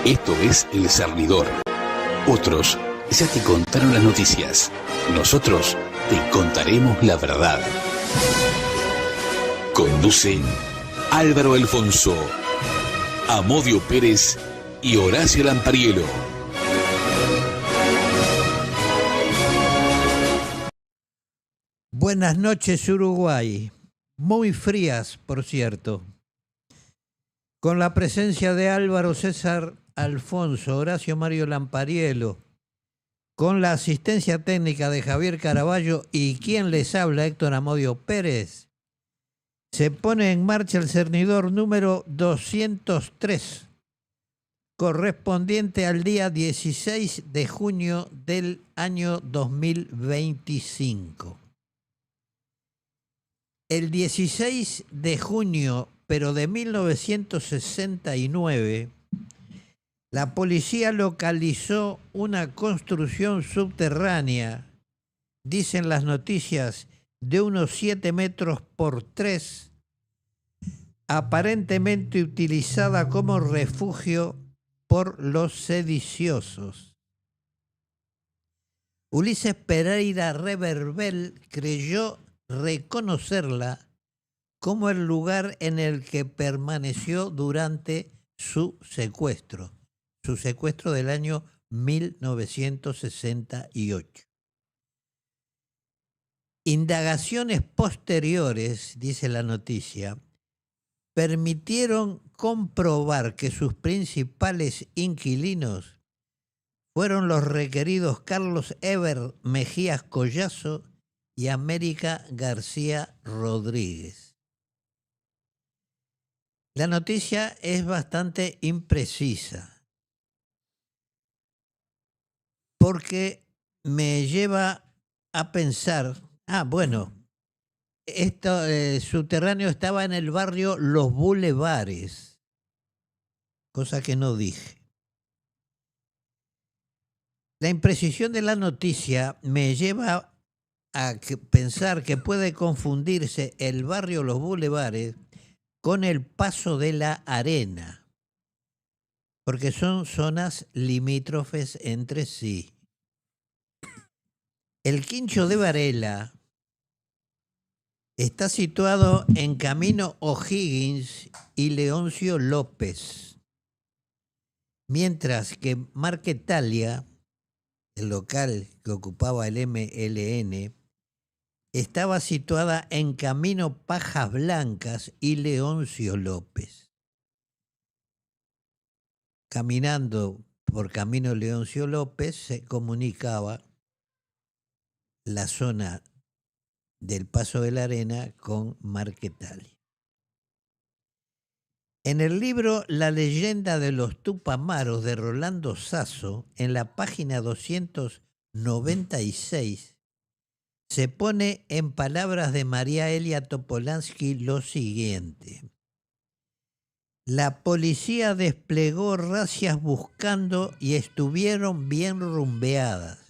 Esto es El Servidor. Otros ya te contaron las noticias. Nosotros te contaremos la verdad. Conducen Álvaro Alfonso, Amodio Pérez y Horacio Lampariello. Buenas noches, Uruguay. Muy frías, por cierto. Con la presencia de Álvaro César Alfonso, Horacio Mario Lampariello, con la asistencia técnica de Javier Caraballo y quien les habla, Héctor Amodio Pérez, se pone en marcha el cernidor número 203, correspondiente al día 16 de junio del año 2025. El 16 de junio, pero de 1969, la policía localizó una construcción subterránea, dicen las noticias, de unos 7 metros por 3, aparentemente utilizada como refugio por los sediciosos. Ulises Pereira Reverbel creyó reconocerla como el lugar en el que permaneció durante su secuestro del año 1968. Indagaciones posteriores, dice la noticia, permitieron comprobar que sus principales inquilinos fueron los requeridos Carlos Eber Mejías Collazo y América García Rodríguez. La noticia es bastante imprecisa porque me lleva a pensar, esto subterráneo estaba en el barrio Los Bulevares, cosa que no dije. La imprecisión de la noticia me lleva a pensar que puede confundirse el barrio Los Bulevares con el Paso de la Arena, porque son zonas limítrofes entre sí. El Quincho de Varela está situado en Camino O'Higgins y Leoncio López, mientras que Marquetalia, el local que ocupaba el MLN, estaba situada en Camino Pajas Blancas y Leoncio López. Caminando por Camino Leoncio López se comunicaba la zona del Paso de la Arena con Marquetalia. En el libro La leyenda de los Tupamaros de Rolando Sasso, en la página 296, se pone en palabras de María Elia Topolansky lo siguiente. La policía desplegó razias buscando y estuvieron bien rumbeadas.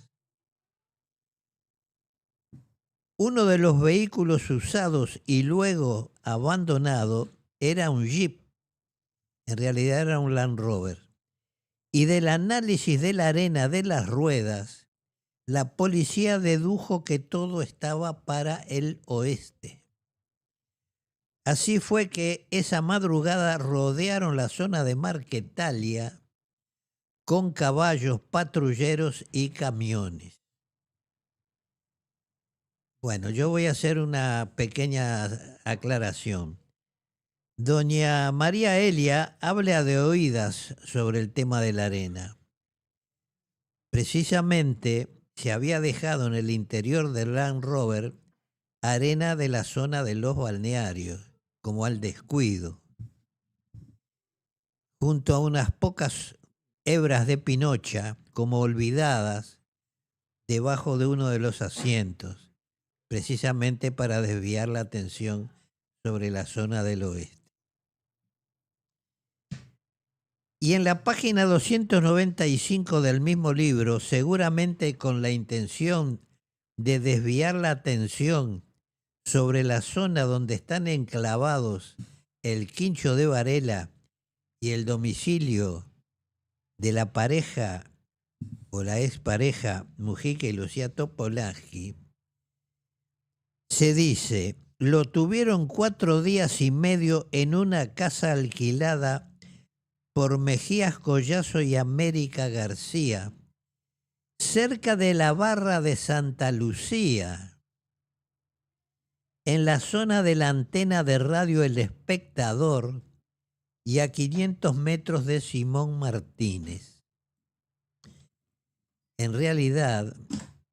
Uno de los vehículos usados y luego abandonado era un Jeep. En realidad era un Land Rover. Y del análisis de la arena de las ruedas, la policía dedujo que todo estaba para el oeste. Así fue que esa madrugada rodearon la zona de Marquetalia con caballos, patrulleros y camiones. Bueno, yo voy a hacer una pequeña aclaración. Doña María Elia habla de oídas sobre el tema de la arena. Precisamente se había dejado en el interior del Land Rover arena de la zona de los balnearios, como al descuido, junto a unas pocas hebras de pinocha, como olvidadas, debajo de uno de los asientos, precisamente para desviar la atención sobre la zona del oeste. Y en la página 295 del mismo libro, seguramente con la intención de desviar la atención sobre la zona donde están enclavados el Quincho de Varela y el domicilio de la pareja o la expareja Mujica y Lucía Topolansky, se dice, lo tuvieron 4 días y medio en una casa alquilada por Mejías Collazo y América García, cerca de la barra de Santa Lucía, en la zona de la antena de radio El Espectador y a 500 metros de Simón Martínez. En realidad,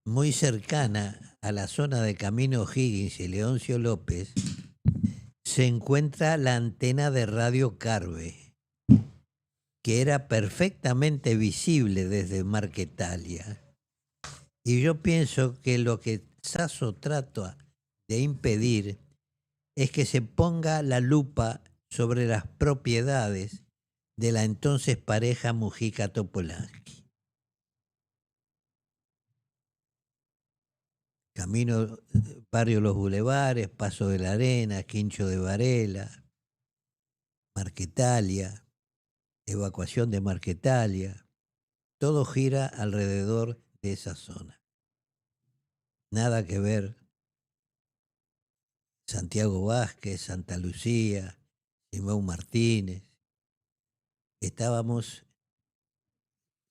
muy cercana a la zona de Camino O'Higgins y Leoncio López, se encuentra la antena de Radio Carve, que era perfectamente visible desde Marquetalia. Y yo pienso que lo que Sasso trata de impedir es que se ponga la lupa sobre las propiedades de la entonces pareja Mujica-Topolansky. Camino, Barrio Los Bulevares, Paso de la Arena, Quincho de Varela, Marquetalia, evacuación de Marquetalia, todo gira alrededor de esa zona. Nada que ver Santiago Vázquez, Santa Lucía, Simón Martínez. Estábamos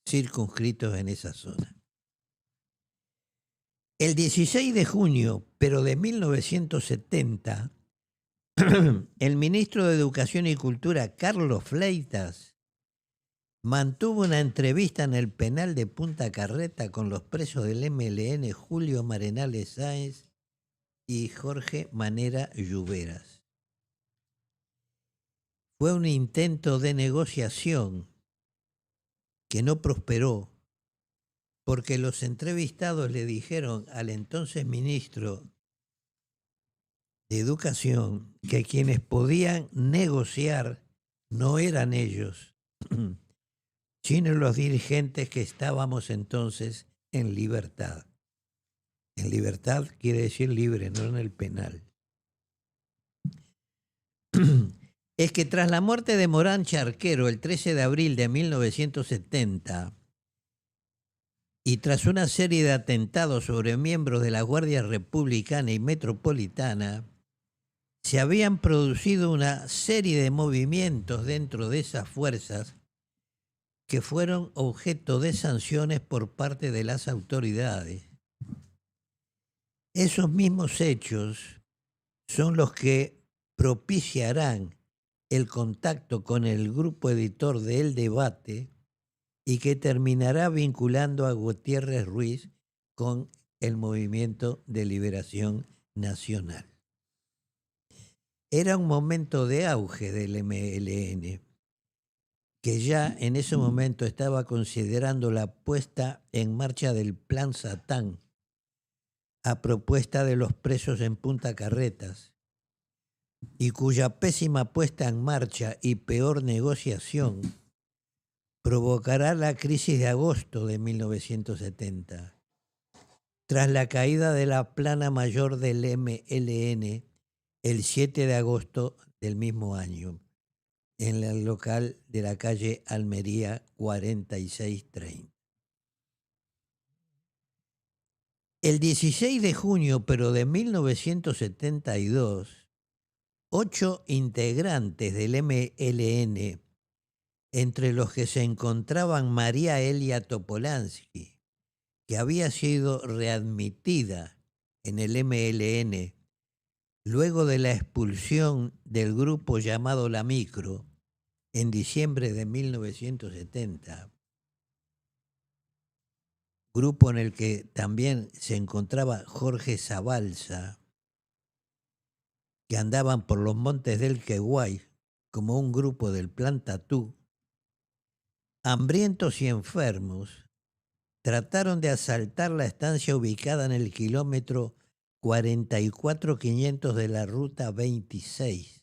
circunscritos en esa zona. El 16 de junio, pero de 1970, el ministro de Educación y Cultura, Carlos Fleitas, mantuvo una entrevista en el penal de Punta Carreta con los presos del MLN Julio Marenales Sáenz y Jorge Manera Lluveras. Fue un intento de negociación que no prosperó porque los entrevistados le dijeron al entonces ministro de Educación que quienes podían negociar no eran ellos, sino los dirigentes que estábamos entonces en libertad. En libertad quiere decir libre, no en el penal. Es que tras la muerte de Morán Charquero el 13 de abril de 1970 y tras una serie de atentados sobre miembros de la Guardia Republicana y Metropolitana, se habían producido una serie de movimientos dentro de esas fuerzas que fueron objeto de sanciones por parte de las autoridades. Esos mismos hechos son los que propiciarán el contacto con el grupo editor de El Debate y que terminará vinculando a Gutiérrez Ruiz con el Movimiento de Liberación Nacional. Era un momento de auge del MLN, que ya en ese momento estaba considerando la puesta en marcha del Plan Satán a propuesta de los presos en Punta Carretas, y cuya pésima puesta en marcha y peor negociación provocará la crisis de agosto de 1970, tras la caída de la plana mayor del MLN el 7 de agosto del mismo año, en el local de la calle Almería 4630. El 16 de junio, pero de 1972, 8 integrantes del MLN, entre los que se encontraban María Elia Topolansky, que había sido readmitida en el MLN luego de la expulsión del grupo llamado La Micro en diciembre de 1970, grupo en el que también se encontraba Jorge Zabalza, que andaban por los montes del Queguay como un grupo del Plan Tatú, hambrientos y enfermos, trataron de asaltar la estancia ubicada en el kilómetro 44.500 de la ruta 26,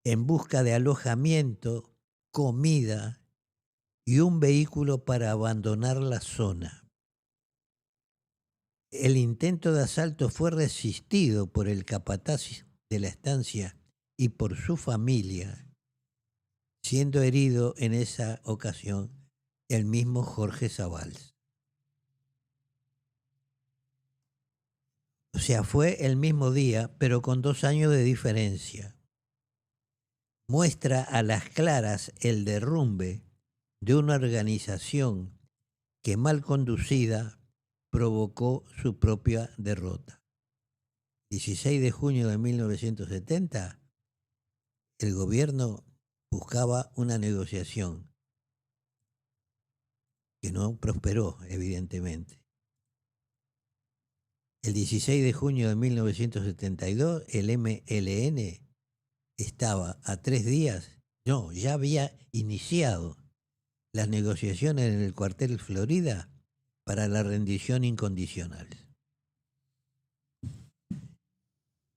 en busca de alojamiento, comida y un vehículo para abandonar la zona. El intento de asalto fue resistido por el capataz de la estancia y por su familia, siendo herido en esa ocasión el mismo Jorge Savalls. O sea, fue el mismo día, pero con 2 años de diferencia. Muestra a las claras el derrumbe de una organización que, mal conducida, provocó su propia derrota. 16 de junio de 1970, el gobierno buscaba una negociación que no prosperó, evidentemente. El 16 de junio de 1972, el MLN estaba a 3 días, no, ya había iniciado las negociaciones en el cuartel Florida para la rendición incondicional.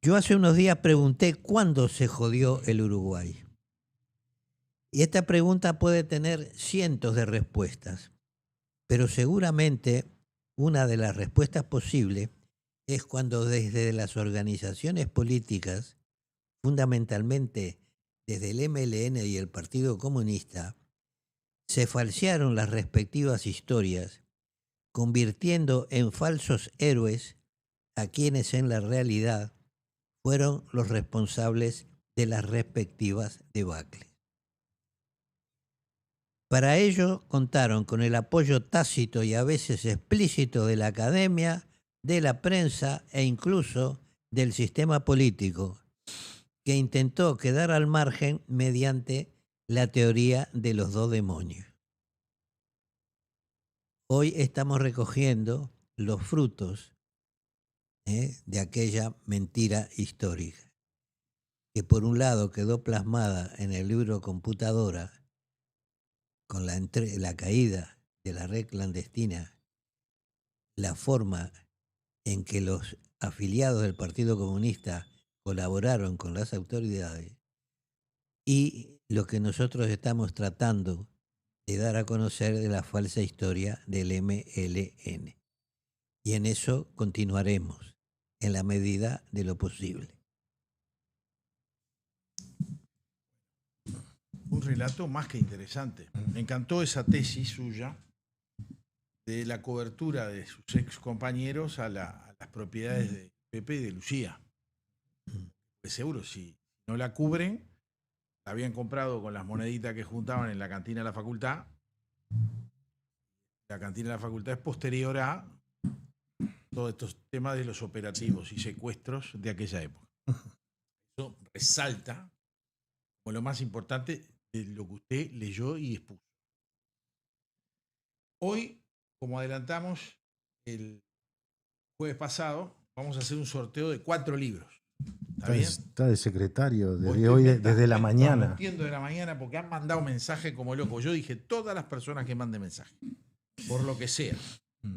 Yo hace unos días pregunté cuándo se jodió el Uruguay. Y esta pregunta puede tener cientos de respuestas, pero seguramente una de las respuestas posibles es cuando desde las organizaciones políticas, fundamentalmente desde el MLN y el Partido Comunista, se falsearon las respectivas historias, convirtiendo en falsos héroes a quienes en la realidad fueron los responsables de las respectivas debacles. Para ello contaron con el apoyo tácito y a veces explícito de la academia, de la prensa e incluso del sistema político, que intentó quedar al margen mediante la teoría de los 2 demonios. Hoy estamos recogiendo los frutos de aquella mentira histórica, que por un lado quedó plasmada en el libro Computadora con la caída de la red clandestina, la forma en que los afiliados del Partido Comunista colaboraron con las autoridades, y lo que nosotros estamos tratando de dar a conocer de la falsa historia del MLN. Y en eso continuaremos, en la medida de lo posible. Un relato más que interesante. Me encantó esa tesis suya de la cobertura de sus ex compañeros a las propiedades de Pepe y de Lucía. Pues seguro, si no la cubren, la habían comprado con las moneditas que juntaban en la cantina de la facultad. La cantina de la facultad es posterior a todos estos temas de los operativos y secuestros de aquella época. Eso resalta como lo más importante de lo que usted leyó y expuso. Hoy, como adelantamos el jueves pasado, vamos a hacer un sorteo de 4 libros. ¿Está bien? Está de secretario desde hoy, desde la mañana. Entiendo de la mañana porque han mandado mensajes como loco. Yo dije, todas las personas que manden mensajes, por lo que sea,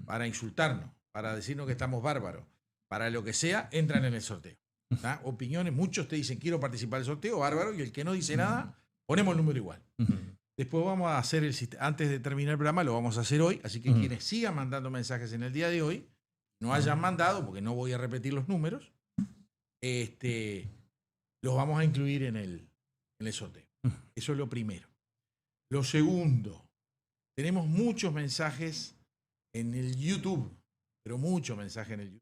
para insultarnos, para decirnos que estamos bárbaros, para lo que sea, entran en el sorteo. ¿Tá? Opiniones, muchos te dicen, quiero participar del sorteo, bárbaro, y el que no dice nada, ponemos el número igual. Después vamos a hacer antes de terminar el programa, lo vamos a hacer hoy, así que quienes sigan mandando mensajes en el día de hoy, no hayan mandado, porque no voy a repetir los números, los vamos a incluir en el sorteo. Eso es lo primero. Lo segundo, tenemos muchos mensajes en el YouTube, pero muchos mensajes en el YouTube.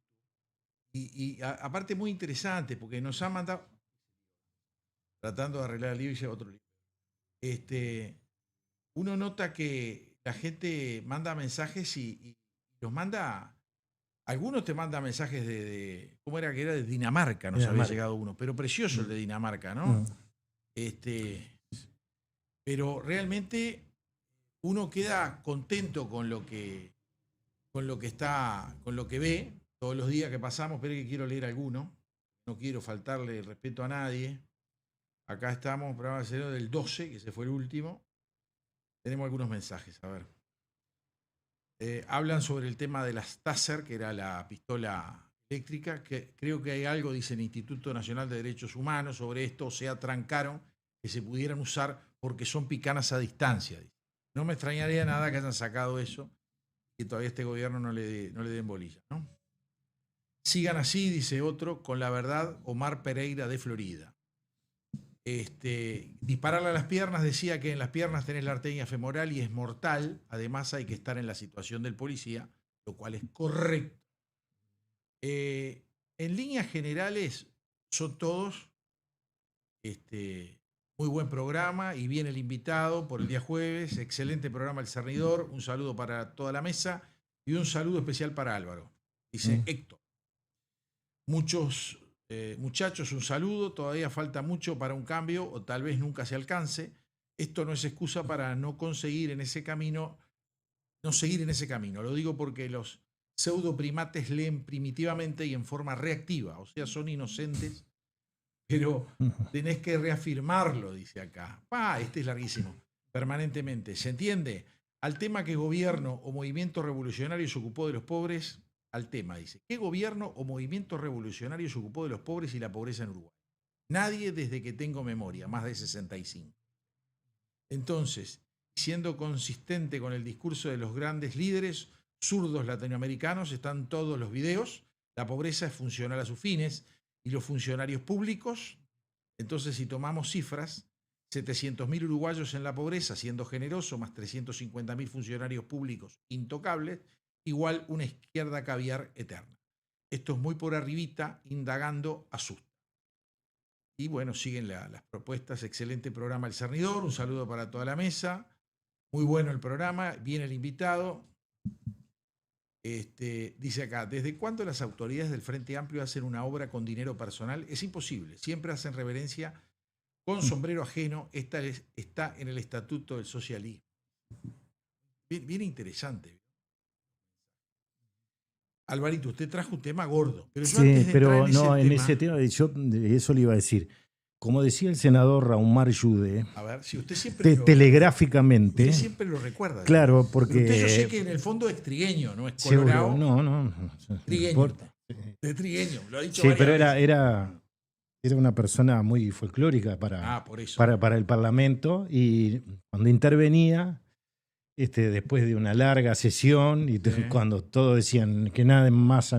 Y aparte muy interesante, porque nos han mandado, tratando de arreglar el libro y otro libro. Uno nota que la gente manda mensajes y los manda. Algunos te mandan mensajes de ¿cómo era que era? De Dinamarca, nos había llegado uno, pero precioso el de Dinamarca, ¿no? Pero realmente uno queda contento con lo que ve todos los días que pasamos. Pero que quiero leer alguno, no quiero faltarle el respeto a nadie. Acá estamos, programa del 12, que ese fue el último. Tenemos algunos mensajes, a ver. Hablan sobre el tema de las Taser, que era la pistola eléctrica, que creo que hay algo, dice el Instituto Nacional de Derechos Humanos, sobre esto, o sea, trancaron que se pudieran usar porque son picanas a distancia. No me extrañaría nada que hayan sacado eso y que todavía este gobierno no le den bolilla, ¿no? Sigan así, dice otro, con la verdad, Omar Pereira de Florida. Dispararle a las piernas, decía que en las piernas tenés la arteria femoral y es mortal. Además hay que estar en la situación del policía, lo cual es correcto. En líneas generales son todos muy buen programa y viene el invitado por el día jueves. Excelente programa El Cernidor. Un saludo para toda la mesa y un saludo especial para Álvaro. Dice Héctor. Muchos muchachos, un saludo. Todavía falta mucho para un cambio o tal vez nunca se alcance. Esto no es excusa para no conseguir en ese camino, no seguir en ese camino. Lo digo porque los pseudoprimates leen primitivamente y en forma reactiva, o sea, son inocentes, pero tenés que reafirmarlo, dice acá. Este es larguísimo. Permanentemente. ¿Se entiende? Al tema que gobierno o movimiento revolucionario se ocupó de los pobres, al tema, dice. ¿Qué gobierno o movimiento revolucionario se ocupó de los pobres y la pobreza en Uruguay? Nadie desde que tengo memoria, más de 65. Entonces, siendo consistente con el discurso de los grandes líderes zurdos latinoamericanos, están todos los videos. La pobreza es funcional a sus fines. Y los funcionarios públicos, entonces si tomamos cifras, 700.000 uruguayos en la pobreza, siendo generoso, más 350.000 funcionarios públicos intocables, igual una izquierda caviar eterna. Esto es muy por arribita, indagando, asusta. Y bueno, siguen las propuestas. Excelente programa El Cernidor. Un saludo para toda la mesa. Muy bueno el programa. Viene el invitado. Dice acá, ¿desde cuándo las autoridades del Frente Amplio hacen una obra con dinero personal? Es imposible. Siempre hacen reverencia con sombrero ajeno. Está en el estatuto del socialismo. Bien interesante. Alvarito, usted trajo un tema gordo. Pero yo sí, pero no, en ese tema, yo eso le iba a decir. Como decía el senador Raumar Yude, a ver, si usted siempre telegráficamente. Usted siempre lo recuerda. Claro, porque. Pero usted, yo sé que en el fondo es trigueño, no es colorado. No. Trigueño. De trigueño, lo ha dicho. Sí, pero era una persona muy folclórica por eso. para el Parlamento, y cuando intervenía, después de una larga sesión, y cuando todos decían que nada más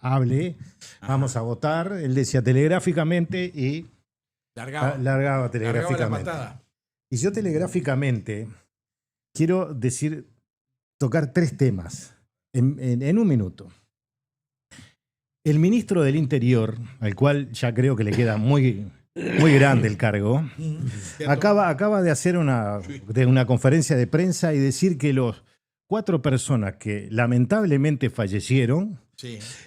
hable, vamos a votar, él decía telegráficamente y largaba telegráficamente. La patada. Y yo telegráficamente quiero tocar 3 temas en un minuto. El ministro del Interior, al cual ya creo que le queda muy grande el cargo, acaba de hacer una conferencia de prensa y decir que los 4 personas que lamentablemente fallecieron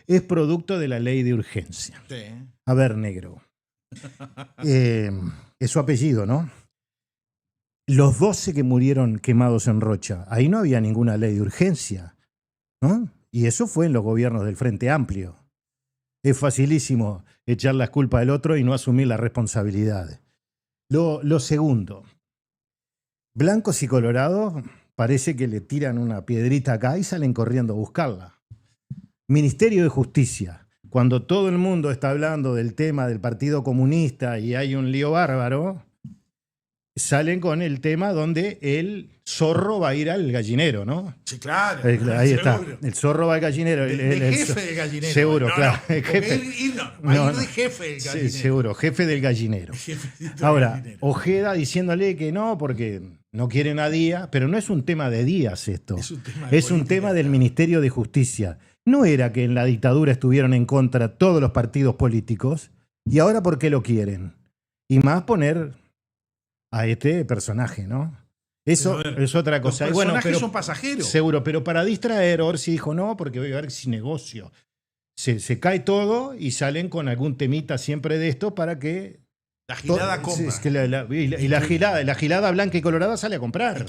es producto de la ley de urgencia. Sí. A ver, negro. Es su apellido, ¿no? Los 12 que murieron quemados en Rocha, ahí no había ninguna ley de urgencia, ¿no? Y eso fue en los gobiernos del Frente Amplio. Es facilísimo echar la culpa al otro y no asumir la responsabilidad. Lo segundo, blancos y colorados parece que le tiran una piedrita acá y salen corriendo a buscarla. Ministerio de Justicia. Cuando todo el mundo está hablando del tema del Partido Comunista y hay un lío bárbaro, salen con el tema donde el zorro va a ir al gallinero, ¿no? Sí, claro. Ahí está. El zorro va al gallinero. El jefe del gallinero. Seguro, claro. El jefe. Ir de jefe del gallinero. Sí, seguro. Jefe del gallinero. Ahora, Ojeda diciéndole que no, porque no quieren a Díaz, pero no es un tema de Díaz esto. Es un tema del Ministerio de Justicia. No era que en la dictadura estuvieron en contra todos los partidos políticos, y ahora ¿por qué lo quieren? Y más poner a este personaje, ¿no? Eso es otra cosa. Los personajes son pasajeros. Seguro, pero para distraer, Orsi dijo no, porque voy a ver si negocio. Se cae todo y salen con algún temita siempre de esto para que... La gilada compra. Es que la gilada blanca y colorada sale a comprar.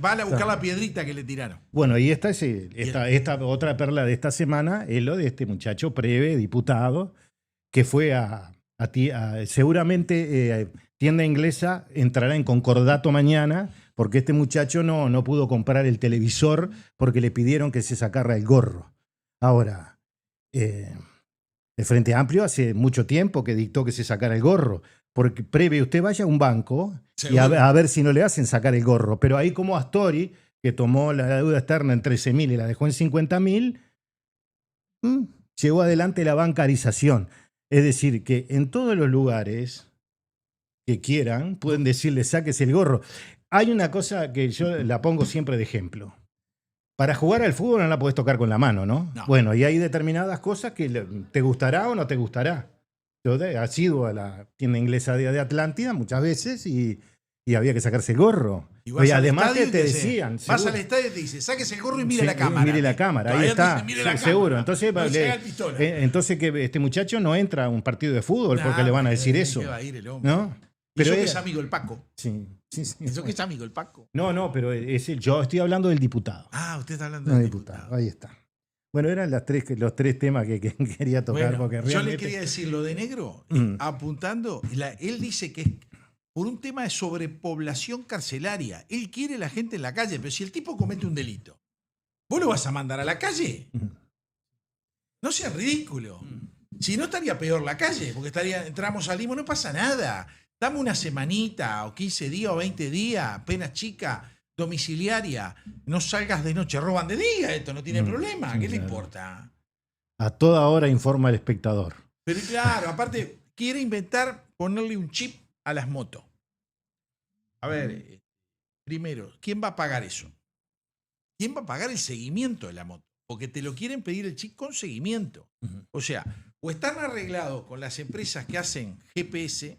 Van a buscar la piedrita que le tiraron. Bueno, y esta otra perla de esta semana es lo de este muchacho Preve, diputado, que fue seguramente Tienda Inglesa entrará en concordato mañana, porque este muchacho no pudo comprar el televisor porque le pidieron que se sacara el gorro. Ahora, el Frente Amplio hace mucho tiempo que dictó que se sacara el gorro, porque Preve, usted vaya a un banco y a ver si no le hacen sacar el gorro. Pero ahí como Astori, que tomó la deuda externa en 13.000 y la dejó en 50.000, llevó adelante la bancarización. Es decir, que en todos los lugares que quieran, pueden decirle, sáquese el gorro. Hay una cosa que yo la pongo siempre de ejemplo. Para jugar al fútbol no la podés tocar con la mano, ¿no? No. Bueno, y hay determinadas cosas que te gustará o no te gustará. Yo he ido a la tienda inglesa de Atlántida muchas veces y había que sacarse el gorro. vas al además estadio que y te dice, decían... Vas seguro. al estadio y te dice, sáquese el gorro y mire Sí, la cámara. Mire la cámara, ahí Todavía te está. dice, mire la Seguro. cámara. Entonces, No se haga el pistola. entonces que este muchacho no entra a un partido de fútbol porque le van a decir eso. ¿Qué va a ir el hombre? ¿No? Pero eso que era- es amigo del Paco. Sí. Eso que es amigo del Paco. No, pero yo estoy hablando del diputado. Ah, usted está hablando No, del diputado. diputado. Ahí está. Bueno, eran los tres temas que quería tocar. Bueno, porque yo realmente... le quería decir lo de negro, apuntando, él dice que es por un tema de sobrepoblación carcelaria. Él quiere la gente en la calle, pero si el tipo comete un delito, ¿vos lo vas a mandar a la calle? No sea ridículo. Si no, estaría peor la calle, porque entramos, salimos, no pasa nada. Dame una semanita, o 15 días, o 20 días, pena chica, domiciliaria. No salgas de noche, roban de día, esto no tiene problema. ¿Qué le importa? A toda hora informa el espectador. Pero claro, aparte, quiere inventar ponerle un chip a las motos. A ver, primero, ¿quién va a pagar eso? ¿Quién va a pagar el seguimiento de la moto? Porque te lo quieren pedir el chip con seguimiento. O sea, o están arreglados con las empresas que hacen GPS,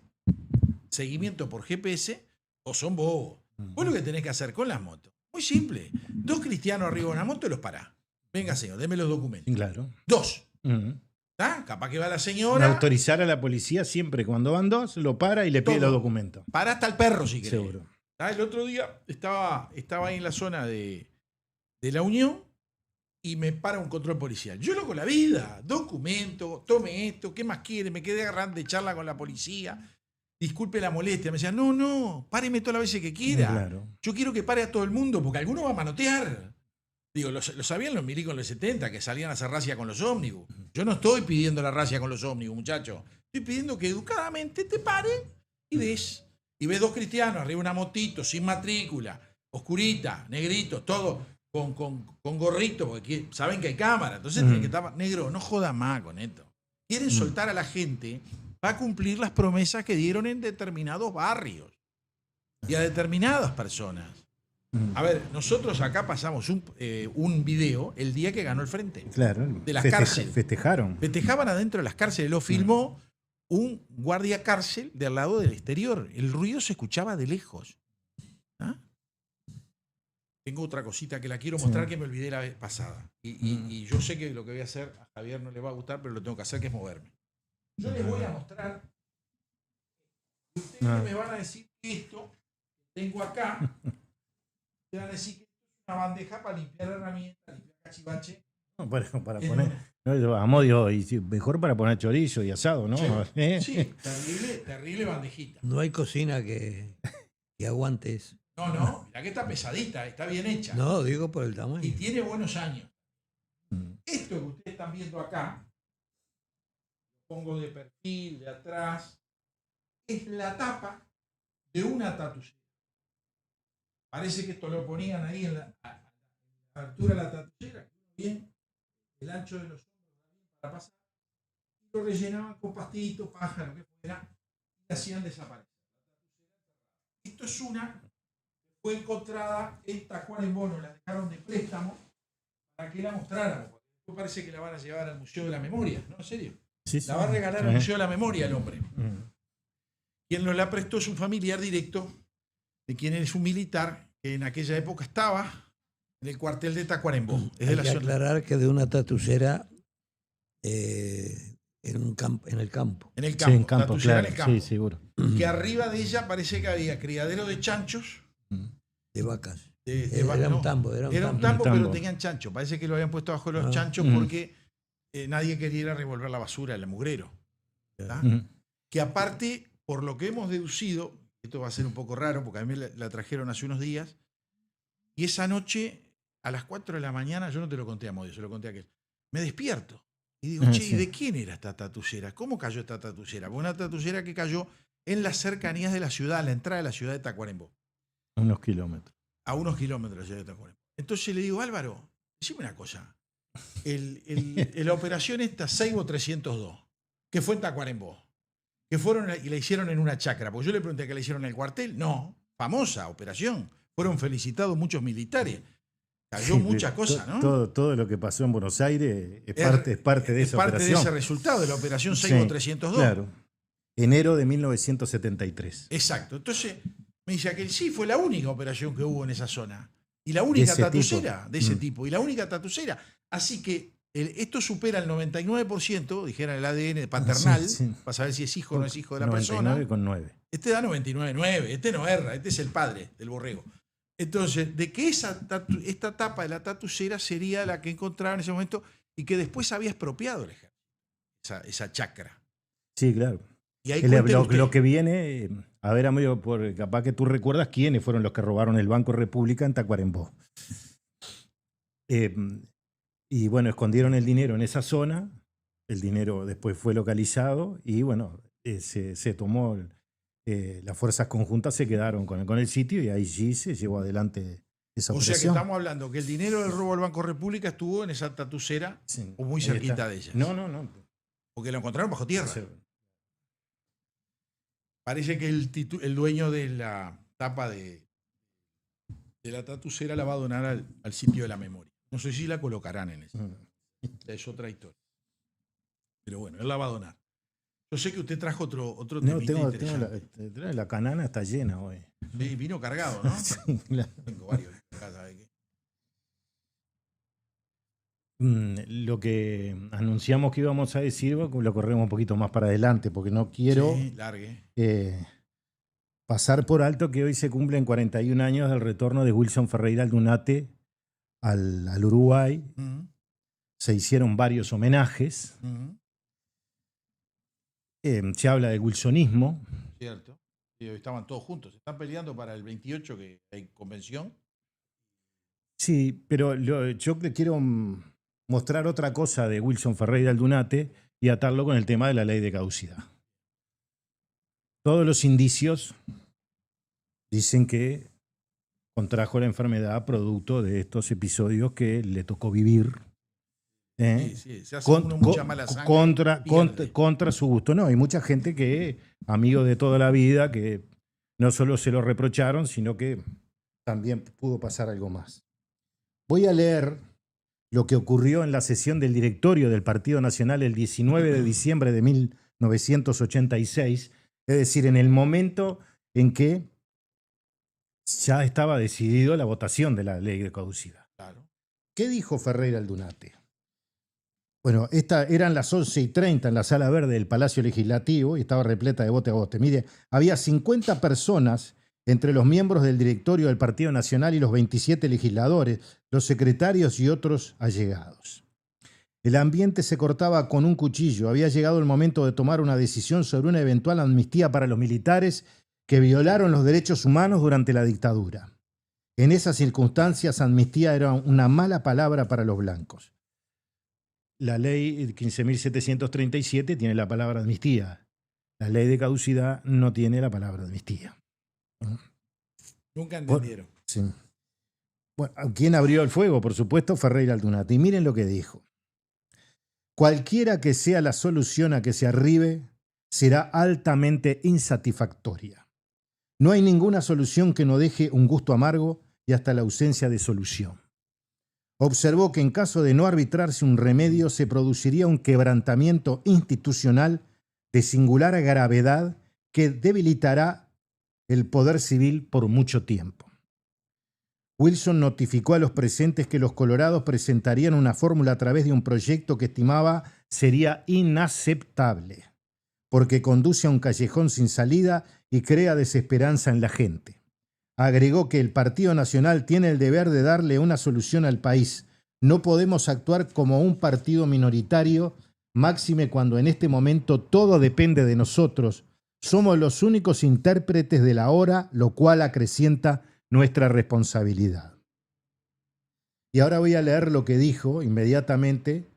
seguimiento por GPS, o son bobos. Vos lo que tenés que hacer con las motos, muy simple. 2 cristianos arriba de una moto y los parás. Venga, señor, deme los documentos. Claro. 2. Ujú. ¿Está? Capaz que va la señora. Autorizar a la policía siempre cuando van 2, lo para y le pide Todo. los documentos. Para hasta el perro, si querés. Seguro. El otro día estaba ahí en la zona de la Unión y me para un control policial. Yo loco la vida, documento, tome esto, ¿qué más quiere? Me quedé agarrando de charla con la policía. Disculpe la molestia. Me decía, no, páreme todas las veces que quiera. Claro. Yo quiero que pare a todo el mundo porque alguno va a manotear. Digo, lo sabían los milicos en los 70 que salían a hacer racia con los ómnibus. Yo no estoy pidiendo la racia con los ómnibus, muchachos. Estoy pidiendo que educadamente te paren y ves. Y ves 2 cristianos arriba de una motito, sin matrícula, oscurita, negritos, todo con gorrito, porque saben que hay cámara. Entonces tienen que estar negro, no joda más con esto. Quieren soltar a la gente para cumplir las promesas que dieron en determinados barrios y a determinadas personas. A ver, nosotros acá pasamos un video el día que ganó el Frente. Claro. De las cárceles. Festejaron. Festejaban adentro de las cárceles. Lo filmó un guardia cárcel del lado del exterior. El ruido se escuchaba de lejos. ¿Ah? Tengo otra cosita que la quiero mostrar que me olvidé la vez pasada. Y yo sé que lo que voy a hacer a Javier no le va a gustar, pero lo tengo que hacer, que es moverme. Yo les voy a mostrar. Y ustedes me van a decir que esto que tengo acá. Te van a decir que esto es una bandeja para limpiar herramientas, limpiar cachivache. No, para poner. No, Amodio, y mejor para poner chorizo y asado, ¿no? Sí, terrible bandejita. No hay cocina que aguante eso. No, mirá que está pesadita, está bien hecha. No, digo por el tamaño. Y tiene buenos años. Esto que ustedes están viendo acá, lo pongo de perfil, de atrás, es la tapa de una tatucera. Parece que esto lo ponían ahí a la altura de la tatucera, bien, el ancho de los hombros para pasar, y lo rellenaban con pastitos, paja, lo que fuera, y hacían desaparecer. Esto es una que fue encontrada en Tacuarembó, nos la dejaron de préstamo para que la mostráramos. Porque parece que la van a llevar al Museo de la Memoria, ¿no? En serio. Sí, La va a regalar al Museo de la Memoria el hombre. Quien nos la prestó es un familiar directo de quien es un militar que en aquella época estaba en el cuartel de Tacuarembó. Es de Hay la que zona. aclarar que de una tatucera en el campo. En el campo, Sí, en campo, tatucera claro. en el campo. Sí, seguro. Que arriba de ella parece que había criadero de chanchos. De vacas. Era un tambo. Era un tambo, pero tenían chancho. Parece que lo habían puesto bajo los chanchos porque nadie quería ir a revolver la basura, el mugrero. ¿Verdad? Que aparte, por lo que hemos deducido, esto va a ser un poco raro porque a mí la trajeron hace unos días, y esa noche, a las 4 de la mañana, yo no te lo conté a Modio, se lo conté a aquel, me despierto y digo, che, ¿y de quién era esta tatucera? ¿Cómo cayó esta tatucera? Pues una tatucera que cayó en las cercanías de la ciudad, a la entrada de la ciudad de Tacuarembó. A unos kilómetros. A unos kilómetros de la ciudad de Tacuarembó. Entonces le digo, Álvaro, decime una cosa. La operación esta, Seibo 302, que fue en Tacuarembó, que fueron y la hicieron en una chacra. Porque yo le pregunté que la hicieron en el cuartel. No, famosa operación. Fueron felicitados muchos militares. Cayó Sí, muchas cosas, ¿no? Todo lo que pasó en Buenos Aires es parte de esa parte operación. de ese resultado, de la operación Sí, Seibo 302. Claro. Enero de 1973. Exacto. Entonces, me dice que sí, fue la única operación que hubo en esa zona. Y la única ese tatucera tipo. de ese tipo. Y la única tatucera. Así que esto supera el 99%, dijera el ADN paternal, Sí, sí. para saber si es hijo o no es hijo de la persona. 99,9. Este da 99,9. Este no erra. Este es el padre del borrego. Entonces, de que esta tapa de la tatucera sería la que encontraba en ese momento y que después había expropiado el ejército, esa chacra. Sí, claro. Y ahí cuénteme usted. Lo que viene, a ver, amigo, capaz que tú recuerdas quiénes fueron los que robaron el Banco República en Tacuarembó. Y bueno, escondieron el dinero en esa zona, el dinero después fue localizado y bueno, se tomó, las fuerzas conjuntas se quedaron con el sitio y ahí sí se llevó adelante esa O sea que operación. estamos hablando que el dinero del robo del Banco República estuvo en esa tatucera Sí, o muy ahí cerquita está. de ellas. No. Porque lo encontraron bajo tierra. Sí. Parece que el dueño de la tapa de la tatucera la va a donar al sitio de la memoria. No sé si la colocarán en eso. Es otra historia. Pero bueno, él la va a donar. Yo sé que usted trajo otro No, temita tengo interesante. la canana está llena hoy. Sí, vino cargado, ¿no? Sí, claro. Tengo varios en casa, ¿sabe qué? Lo que anunciamos que íbamos a decir lo corremos un poquito más para adelante porque no quiero Sí, largue. pasar por alto que hoy se cumplen 41 años del retorno de Wilson Ferreira Aldunate al Uruguay. Ujú, Se hicieron varios homenajes. ujú. Se habla del wilsonismo. Cierto. Sí, hoy estaban todos juntos. Están peleando para el 28 que hay convención. Sí, pero yo le quiero mostrar otra cosa de Wilson Ferreira Aldunate y atarlo con el tema de la ley de caducidad. Todos los indicios dicen que contrajo la enfermedad producto de estos episodios que le tocó vivir. Sí, se hace uno mucha mala sangre. Contra su gusto. No, hay mucha gente que, amigo de toda la vida, que no solo se lo reprocharon, sino que también pudo pasar algo más. Voy a leer lo que ocurrió en la sesión del directorio del Partido Nacional el 19 de diciembre de 1986, es decir, en el momento en que ya estaba decidido la votación de la ley de caducidad. Claro. ¿Qué dijo Ferreira Aldunate? Bueno, eran las 11:30 en la sala verde del Palacio Legislativo y estaba repleta de bote a bote. Mire, había 50 personas entre los miembros del directorio del Partido Nacional y los 27 legisladores, los secretarios y otros allegados. El ambiente se cortaba con un cuchillo. Había llegado el momento de tomar una decisión sobre una eventual amnistía para los militares que violaron los derechos humanos durante la dictadura. En esas circunstancias, amnistía era una mala palabra para los blancos. La ley 15.737 tiene la palabra amnistía. La ley de caducidad no tiene la palabra amnistía. Nunca entendieron. Sí. Bueno, ¿quién abrió el fuego? Por supuesto, Ferreira Aldunate. Y miren lo que dijo. Cualquiera que sea la solución a que se arribe, será altamente insatisfactoria. No hay ninguna solución que no deje un gusto amargo y hasta la ausencia de solución. Observó que en caso de no arbitrarse un remedio se produciría un quebrantamiento institucional de singular gravedad que debilitará el poder civil por mucho tiempo. Wilson notificó a los presentes que los colorados presentarían una fórmula a través de un proyecto que estimaba sería inaceptable, porque conduce a un callejón sin salida y crea desesperanza en la gente. Agregó que el Partido Nacional tiene el deber de darle una solución al país. No podemos actuar como un partido minoritario, máxime cuando en este momento todo depende de nosotros. Somos los únicos intérpretes de la hora, lo cual acrecienta nuestra responsabilidad. Y ahora voy a leer lo que dijo inmediatamente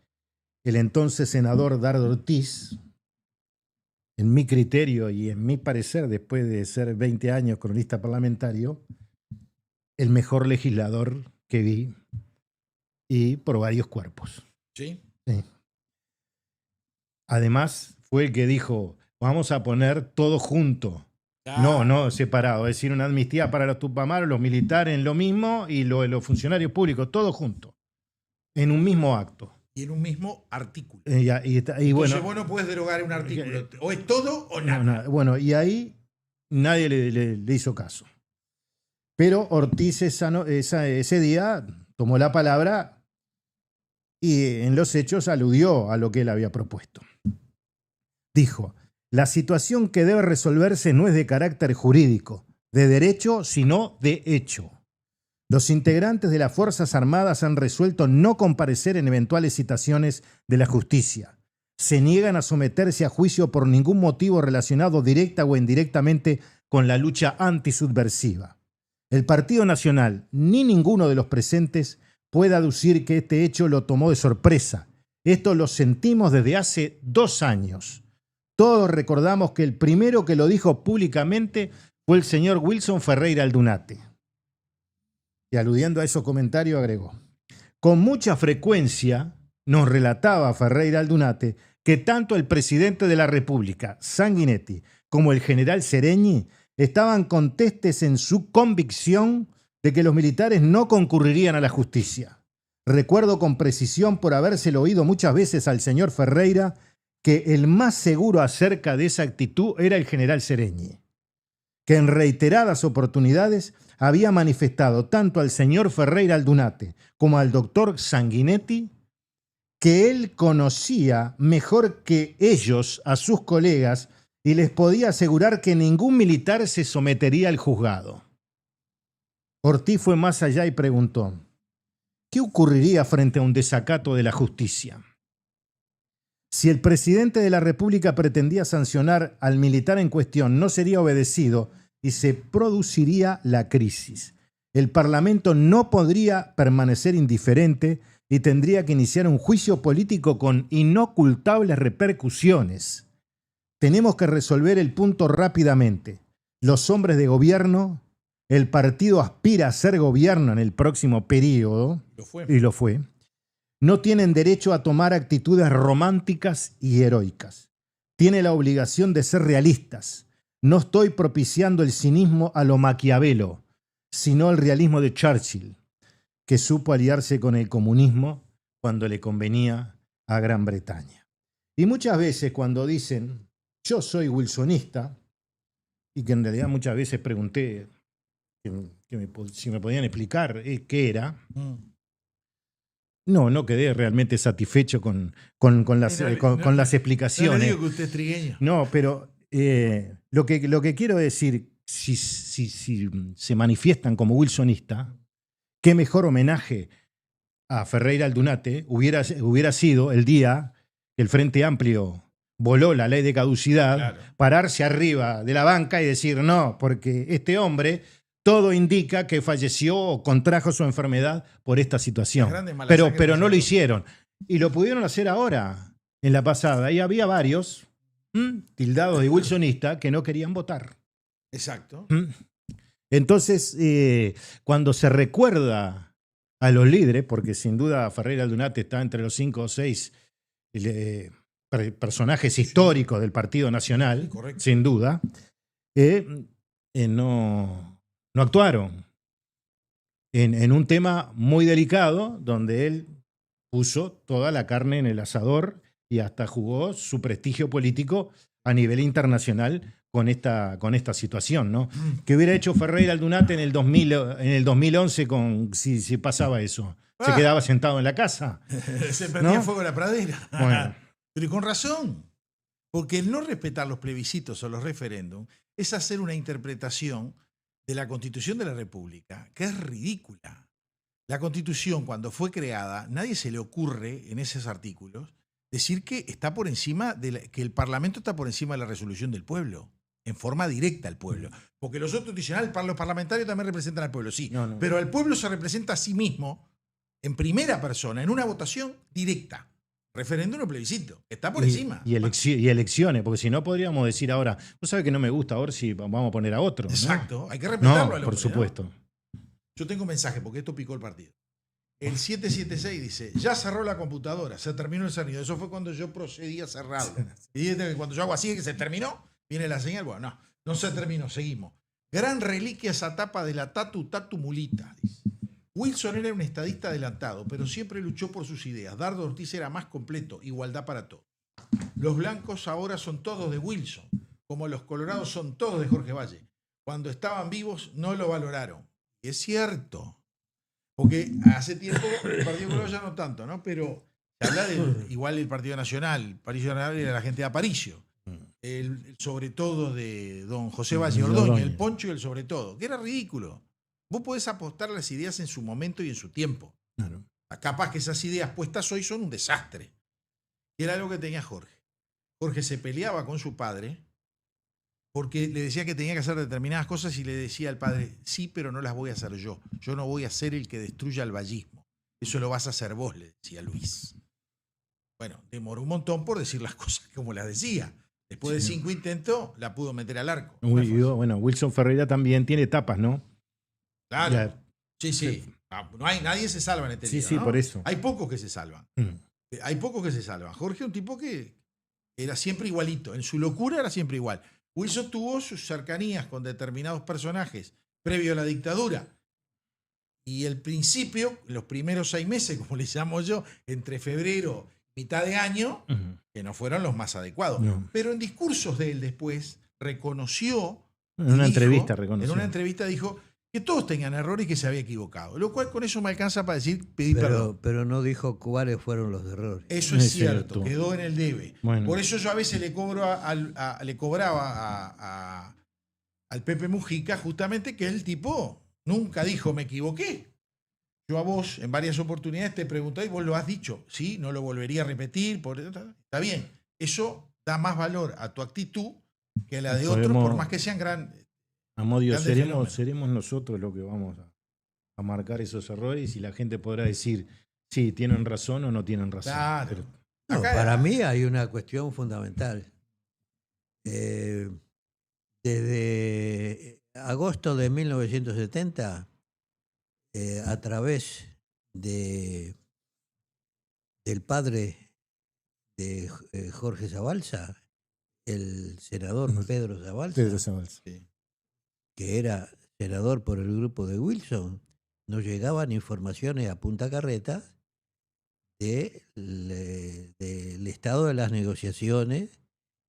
el entonces senador Dardo Ortiz. En mi criterio y en mi parecer, después de ser 20 años cronista parlamentario, el mejor legislador que vi y por varios cuerpos. ¿Sí? Sí. Además, fue el que dijo, vamos a poner todo junto. No, separado. Es decir, una amnistía para los tupamaros, los militares en lo mismo y los funcionarios públicos, todo junto. En un mismo acto. Y en un mismo artículo. Y Entonces bueno, vos no puedes derogar un artículo. O es todo o nada. Bueno, y ahí nadie le hizo caso. Pero Ortiz ese día tomó la palabra y en los hechos aludió a lo que él había propuesto. Dijo: la situación que debe resolverse no es de carácter jurídico, de derecho, sino de hecho. Los integrantes de las Fuerzas Armadas han resuelto no comparecer en eventuales citaciones de la justicia. Se niegan a someterse a juicio por ningún motivo relacionado directa o indirectamente con la lucha antisubversiva. El Partido Nacional, ni ninguno de los presentes, puede aducir que este hecho lo tomó de sorpresa. Esto lo sentimos desde hace 2 años. Todos recordamos que el primero que lo dijo públicamente fue el señor Wilson Ferreira Aldunate. Y aludiendo a esos comentarios agregó: con mucha frecuencia nos relataba Ferreira Aldunate que tanto el presidente de la República, Sanguinetti, como el general Seregni estaban contestes en su convicción de que los militares no concurrirían a la justicia. Recuerdo con precisión, por habérselo oído muchas veces al señor Ferreira, que el más seguro acerca de esa actitud era el general Seregni, que en reiteradas oportunidades había manifestado tanto al señor Ferreira Aldunate como al doctor Sanguinetti que él conocía mejor que ellos a sus colegas y les podía asegurar que ningún militar se sometería al juzgado. Ortiz fue más allá y preguntó: ¿qué ocurriría frente a un desacato de la justicia? Si el presidente de la República pretendía sancionar al militar en cuestión, no sería obedecido y se produciría la crisis. El Parlamento no podría permanecer indiferente y tendría que iniciar un juicio político con inocultables repercusiones. Tenemos que resolver el punto rápidamente. Los hombres de gobierno, el partido aspira a ser gobierno en el próximo periodo, y lo fue, no tienen derecho a tomar actitudes románticas y heroicas. Tiene la obligación de ser realistas. No estoy propiciando el cinismo a lo Maquiavelo, sino el realismo de Churchill, que supo aliarse con el comunismo cuando le convenía a Gran Bretaña. Y muchas veces cuando dicen yo soy wilsonista, y que en realidad muchas veces pregunté si me podían explicar qué era, no quedé realmente satisfecho con las explicaciones. No le digo que usted es trigueño. No, pero lo que quiero decir, si se manifiestan como wilsonista, qué mejor homenaje a Ferreira Aldunate hubiera sido el día que el Frente Amplio voló la ley de caducidad, claro, pararse arriba de la banca y decir no, porque este hombre todo indica que falleció o contrajo su enfermedad por esta situación. Pero no lo hicieron. Y lo pudieron hacer ahora, en la pasada. Y había varios tildados de wilsonista que no querían votar. Exacto. Entonces, cuando se recuerda a los líderes, porque sin duda Ferreira Aldunate está entre los 5 o 6 personajes históricos del Partido Nacional, sí, sin duda, no actuaron en un tema muy delicado donde él puso toda la carne en el asador y hasta jugó su prestigio político a nivel internacional con esta situación, ¿no? ¿Qué hubiera hecho Ferreira Aldunate en el 2011 si pasaba eso? ¿Se quedaba sentado en la casa? Se prendía fuego en la pradera. Bueno. Pero con razón. Porque el no respetar los plebiscitos o los referéndums es hacer una interpretación de la Constitución de la República que es ridícula. La Constitución, cuando fue creada, nadie se le ocurre en esos artículos decir que está por encima que el Parlamento está por encima de la resolución del pueblo, en forma directa al pueblo. Porque los otros dicen, los parlamentarios también representan al pueblo, sí. No. Pero el pueblo se representa a sí mismo en primera persona, en una votación directa. Referéndum o plebiscito, está por encima. Y elecciones, porque si no podríamos decir ahora, vos sabés que no me gusta, ahora sí vamos a poner a otro. Exacto, ¿no? Hay que respetarlo. Por supuesto. Yo tengo un mensaje, porque esto picó el partido. El 776 dice, ya cerró la computadora, se terminó el sonido. Eso fue cuando yo procedí a cerrarlo. Y cuando yo hago así, que se terminó, viene la señal. Bueno, no se terminó, seguimos. Gran reliquia esa tapa de la Tatu Mulita, dice. Wilson era un estadista adelantado, pero siempre luchó por sus ideas. Dardo Ortiz era más completo, igualdad para todos. Los blancos ahora son todos de Wilson, como los colorados son todos de Jorge Valle. Cuando estaban vivos no lo valoraron. Y es cierto. Porque hace tiempo el Partido Colorado ya no tanto, ¿no? Pero se habla de igual el Partido Nacional. El Partido Nacional era la gente de Aparicio. El sobre todo de don José Valle Ordóñez, el Poncho y el sobre todo, que era ridículo. Vos podés apostar las ideas en su momento y en su tiempo. Claro. Capaz que esas ideas puestas hoy son un desastre. Y era algo que tenía Jorge. Jorge se peleaba con su padre porque le decía que tenía que hacer determinadas cosas y le decía al padre, sí, pero no las voy a hacer yo. Yo no voy a ser el que destruya el vallismo. Eso lo vas a hacer vos, le decía Luis. Bueno, demoró un montón por decir las cosas como las decía. Después de 5 intentos, la pudo meter al arco. Bueno, Wilson Ferreira también tiene etapas, ¿no? Claro. Ya. Sí. No hay, nadie se salva en este libro, Sí, ¿no? por eso. Hay pocos que se salvan. Hay pocos que se salvan. Jorge es un tipo que era siempre igualito. En su locura era siempre igual. Wilson tuvo sus cercanías con determinados personajes previo a la dictadura. Y el principio, los primeros 6 meses, como le llamo yo, entre febrero y mitad de año, que no fueron los más adecuados. No. Pero en discursos de él después reconoció. En una dijo, entrevista reconoció. En una entrevista dijo que todos tenían errores y que se había equivocado. Lo cual con eso me alcanza para pedir perdón. Pero no dijo cuáles fueron los errores. Eso es Es cierto, cierto. quedó en el debe. Bueno. Por eso yo a veces le cobraba al Pepe Mujica justamente que el tipo nunca dijo me equivoqué. Yo a vos en varias oportunidades te pregunté y vos lo has dicho. Sí, no lo volvería a repetir. Está bien. Eso da más valor a tu actitud que a la de otros, por más que sean grandes. Amodio, Grandes fenómenos. seremos nosotros los que vamos a marcar esos errores y la gente podrá decir si tienen razón o no tienen razón. Claro. Pero No, Acá- para mí hay una cuestión fundamental. Desde agosto de 1970, a través del padre de Jorge Zabalza, el senador Pedro Zabalza, Pedro Zabalza. Sí. que era senador por el grupo de Wilson, nos llegaban informaciones a punta carreta del estado de las negociaciones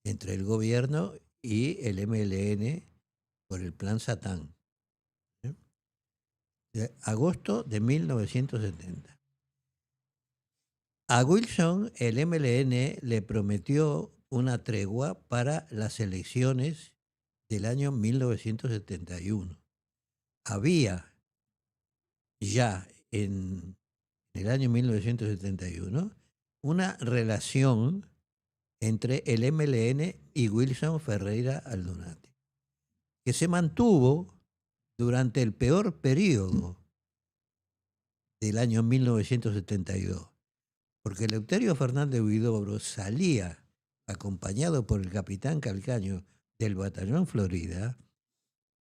entre el gobierno y el MLN por el plan Satán. De agosto de 1970. A Wilson el MLN le prometió una tregua para las elecciones del año 1971. Había ya en el año 1971 una relación entre el MLN y Wilson Ferreira Aldunate, que se mantuvo durante el peor periodo del año 1972, porque Eleuterio Fernández Huidobro salía acompañado por el capitán Calcaño del batallón Florida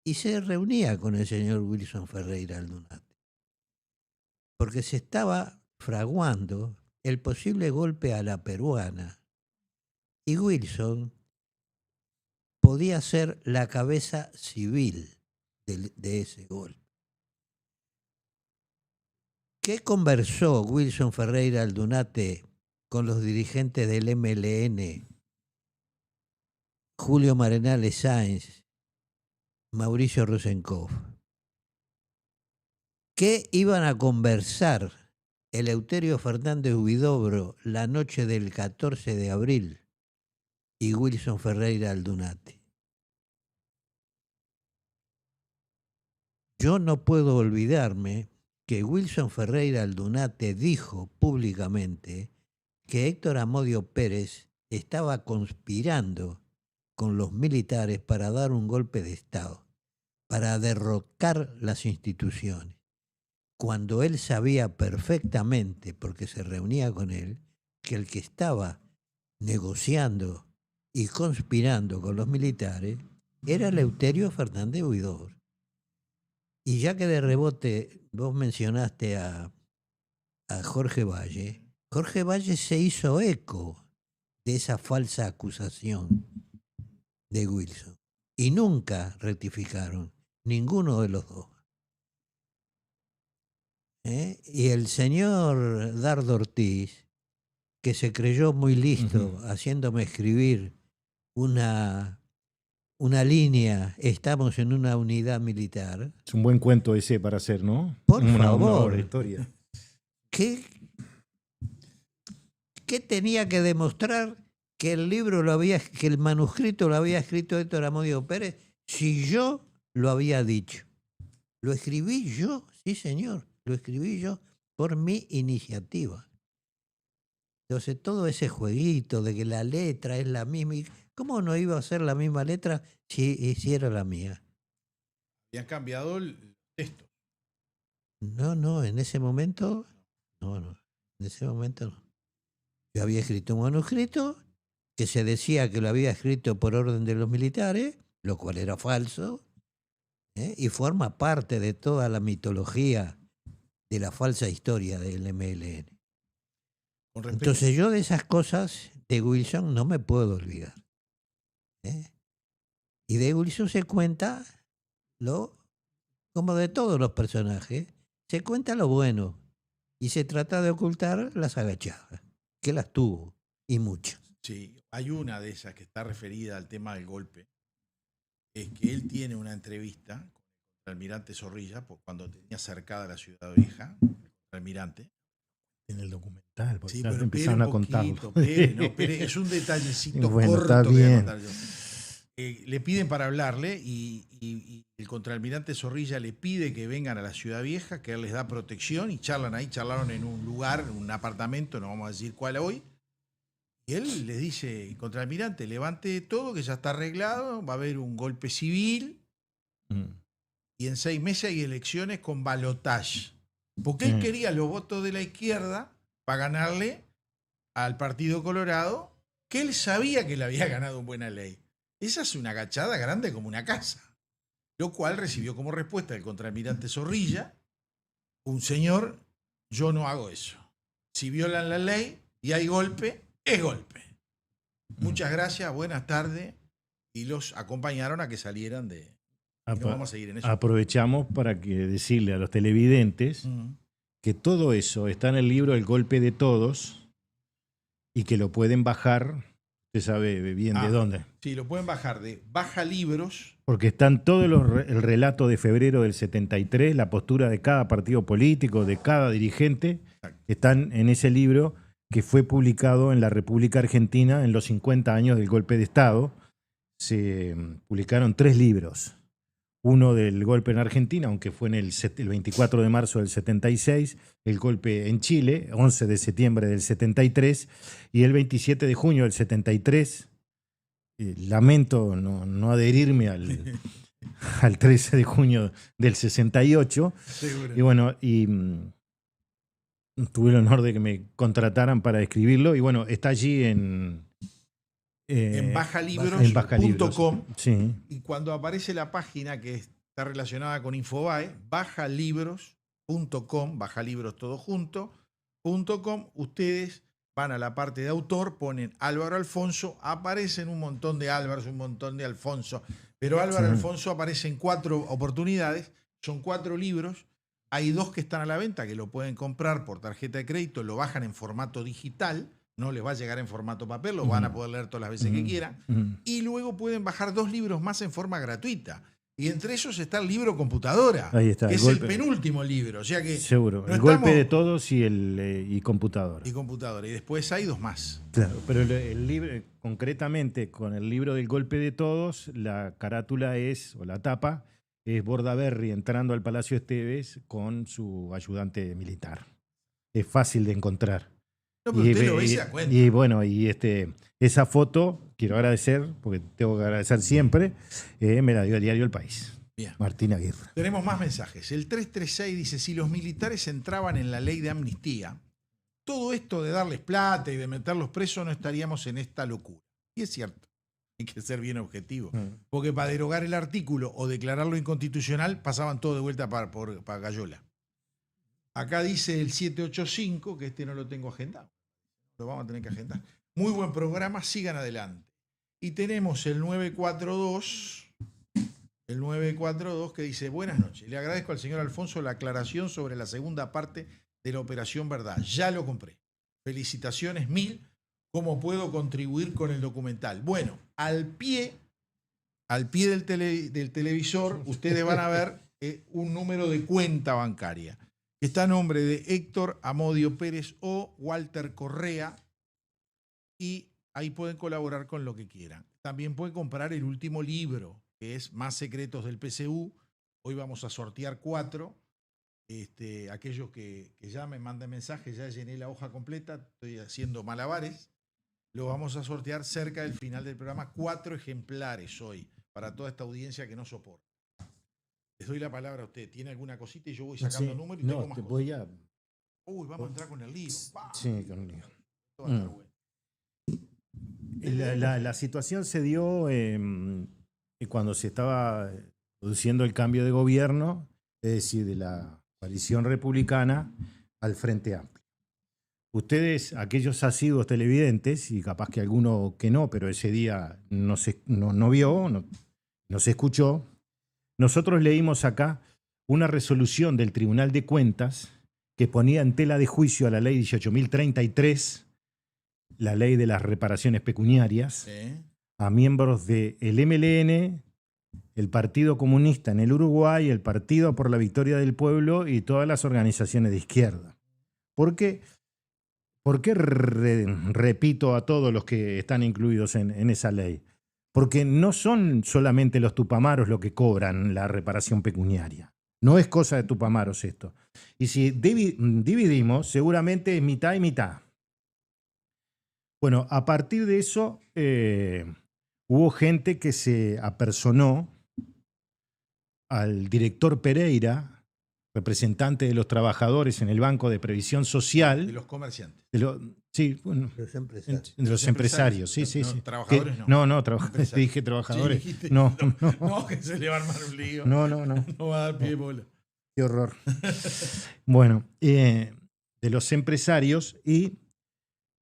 y se reunía con el señor Wilson Ferreira Aldunate, porque se estaba fraguando el posible golpe a la peruana y Wilson podía ser la cabeza civil de ese golpe. ¿Qué conversó Wilson Ferreira Aldunate con los dirigentes del MLN, Julio Marenales Sáenz, Mauricio Rosenkopf? ¿Qué iban a conversar Eleuterio Fernández Huidobro la noche del 14 de abril y Wilson Ferreira Aldunate? Yo no puedo olvidarme que Wilson Ferreira Aldunate dijo públicamente que Héctor Amodio Pérez estaba conspirando con los militares para dar un golpe de Estado, para derrocar las instituciones, cuando él sabía perfectamente, porque se reunía con él, que el que estaba negociando y conspirando con los militares era Eleuterio Fernández Huidobro. Y ya que de rebote vos mencionaste a a Jorge Valle, Jorge Valle se hizo eco de esa falsa acusación de Wilson. Y nunca rectificaron, ninguno de los dos. Y el señor Dardo Ortiz, que se creyó muy listo haciéndome escribir una línea, estamos en una unidad militar. Es un buen cuento ese para hacer, ¿no? Por Una favor. obra de historia. ¿Qué tenía que demostrar que que el manuscrito lo había escrito Héctor Amodio Pérez si yo lo había dicho? Lo escribí yo, sí señor, lo escribí yo por mi iniciativa. Entonces todo ese jueguito de que la letra es la misma, ¿cómo no iba a ser la misma letra si era la mía? Habían cambiado el texto. No, en ese momento, no, en ese momento no. Yo había escrito un manuscrito que se decía que lo había escrito por orden de los militares, lo cual era falso, y forma parte de toda la mitología de la falsa historia del MLN. Con respecto, Entonces yo de esas cosas de Wilson no me puedo olvidar. Y de Wilson se cuenta, como de todos los personajes, se cuenta lo bueno y se trata de ocultar las agachadas, que las tuvo, y muchas. sí, hay una de esas que está referida al tema del golpe. Es que él tiene una entrevista con el almirante Zorrilla cuando tenía cercada la Ciudad Vieja, el almirante. En el documental, porque Sí, ya pero empezaron a contarlo. Espere, es un detallecito Bueno, corto está que voy a bien. contar yo. Le piden para hablarle y el contraalmirante Zorrilla le pide que vengan a la Ciudad Vieja, que él les da protección y charlan ahí, charlaron en un lugar, un apartamento, no vamos a decir cuál hoy. Y él les dice, contraalmirante, levante todo, que ya está arreglado, va a haber un golpe civil y en 6 meses hay elecciones con balotaje. Porque él quería los votos de la izquierda para ganarle al Partido Colorado, que él sabía que le había ganado en buena ley. Esa es una agachada grande como una casa. Lo cual recibió como respuesta del contraalmirante Zorrilla, un señor, yo no hago eso. Si violan la ley y hay golpe, es golpe. Muchas gracias, buenas tardes. Y los acompañaron a que salieran de... Y no vamos a seguir en eso. Aprovechamos para decirle a los televidentes que todo eso está en el libro El Golpe de Todos y que lo pueden bajar, usted sabe bien de dónde. Sí, lo pueden bajar de Baja Libros. Porque están todos el relato de febrero del 73, la postura de cada partido político, de cada dirigente, están en ese libro que fue publicado en la República Argentina en los 50 años del golpe de Estado. Se publicaron 3 libros. Uno del golpe en Argentina, aunque fue en el 24 de marzo del 76, el golpe en Chile, 11 de septiembre del 73, y el 27 de junio del 73. Lamento no adherirme al 13 de junio del 68. Seguro. Y bueno, tuve el honor de que me contrataran para escribirlo, y bueno, está allí en bajalibros.com. Sí. Y cuando aparece la página que está relacionada con Infobae, bajalibros.com, bajalibros todo junto, .com, ustedes van a la parte de autor, ponen Álvaro Alfonso, aparecen un montón de Álvaros, un montón de Alfonso, pero Álvaro Alfonso aparece en 4 oportunidades, son 4 libros, hay 2 que están a la venta, que lo pueden comprar por tarjeta de crédito, lo bajan en formato digital, no les va a llegar en formato papel, lo van a poder leer todas las veces que quieran. Y luego pueden bajar 2 libros más en forma gratuita. Y entre esos está el libro Computadora, Ahí está, que el es golpe. el penúltimo libro. O sea que Seguro. no El golpe estamos- de todos y Computadora. Y Computadora. Y después hay 2 más. Claro, pero el libro, concretamente con el libro del golpe de todos, la carátula o la tapa, es Bordaberry entrando al Palacio Esteves con su ayudante militar. Es fácil de encontrar. No, pero usted lo ve y se da cuenta. Y bueno, esa foto, quiero agradecer, porque tengo que agradecer siempre, me la dio el diario El País. Bien. Martín Aguirre. Tenemos más mensajes. El 336 dice, si los militares entraban en la ley de amnistía, todo esto de darles plata y de meterlos presos no estaríamos en esta locura. Y es cierto, hay que ser bien objetivo. Porque para derogar el artículo o declararlo inconstitucional pasaban todo de vuelta para Gallola. Acá dice el 785, que este no lo tengo agendado. Lo vamos a tener que agendar. Muy buen programa, sigan adelante. Y tenemos el 942, que dice, buenas noches, le agradezco al señor Alfonso la aclaración sobre la segunda parte de la Operación Verdad. Ya lo compré. Felicitaciones 1000. ¿Cómo puedo contribuir con el documental? Bueno, al pie del televisor, ustedes van a ver un número de cuenta bancaria. Está a nombre de Héctor Amodio Pérez o Walter Correa y ahí pueden colaborar con lo que quieran. También pueden comprar el último libro, que es Más Secretos del PCU. Hoy vamos a sortear 4. Aquellos que llamen, manden mensajes, ya llené la hoja completa, estoy haciendo malabares. Lo vamos a sortear cerca del final del programa. 4 ejemplares hoy para toda esta audiencia que no soporta. Les doy la palabra a usted. ¿Tiene alguna cosita? Y yo voy sacando números y tengo más voy cosas. a... Uy, vamos a entrar con el lío. Sí, con el lío. Esto va a estar bueno. La situación se dio cuando se estaba produciendo el cambio de gobierno, es decir, de la coalición republicana al Frente Amplio. Ustedes, aquellos asiduos televidentes, y capaz que alguno que no, pero ese día no vio, no se escuchó, nosotros leímos acá una resolución del Tribunal de Cuentas que ponía en tela de juicio a la ley 18.033, la ley de las reparaciones pecuniarias, a miembros del MLN, el Partido Comunista en el Uruguay, el Partido por la Victoria del Pueblo y todas las organizaciones de izquierda. ¿Por qué repito a todos los que están incluidos en esa ley? Porque no son solamente los tupamaros los que cobran la reparación pecuniaria. No es cosa de tupamaros esto. Y si dividimos, seguramente es mitad y mitad. Bueno, a partir de eso hubo gente que se apersonó al director Pereira, representante de los trabajadores en el Banco de Previsión Social. De los comerciantes. Sí, bueno, Los empresarios. de los empresarios, sí. Trabajadores no. No, trabajadores. Dije trabajadores. Sí, no, que se le va a armar un lío. No. No va a dar pie de bola. Qué horror. Bueno, de los empresarios y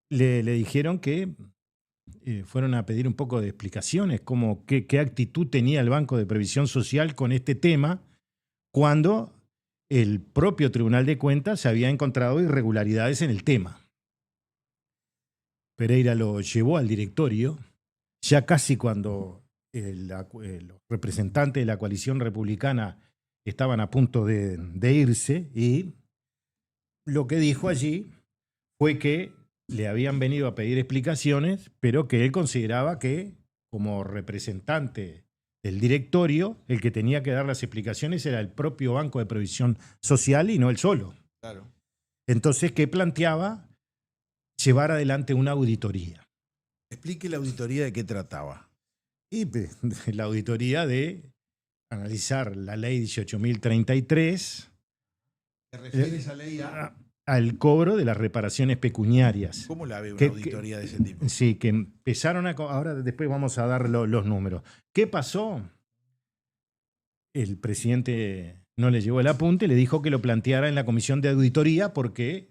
le dijeron que fueron a pedir un poco de explicaciones, como qué actitud tenía el Banco de Previsión Social con este tema, cuando el propio Tribunal de Cuentas había encontrado irregularidades en el tema. Pereira lo llevó al directorio, ya casi cuando los representantes de la coalición republicana estaban a punto de irse, y lo que dijo allí fue que le habían venido a pedir explicaciones, pero que él consideraba que, como representante del directorio, el que tenía que dar las explicaciones era el propio Banco de Previsión Social y no él solo. Claro. Entonces, ¿qué planteaba? Llevar adelante una auditoría. Explique la auditoría de qué trataba. Y la auditoría de analizar la ley 18.033. ¿Te refieres a ley al cobro de las reparaciones pecuniarias. ¿Cómo la ve una auditoría de ese tipo? Sí, que empezaron a... Ahora después vamos a dar los números. ¿Qué pasó? El presidente no le llevó el apunte, le dijo que lo planteara en la comisión de auditoría porque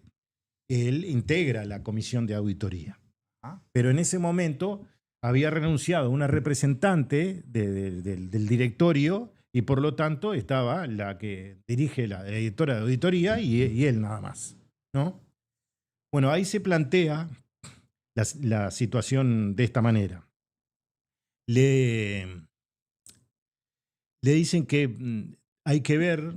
él integra la comisión de auditoría. Pero en ese momento había renunciado una representante del directorio y por lo tanto estaba la que dirige la directora de auditoría y él nada más, ¿no? Bueno, ahí se plantea la situación de esta manera. Le dicen que hay que ver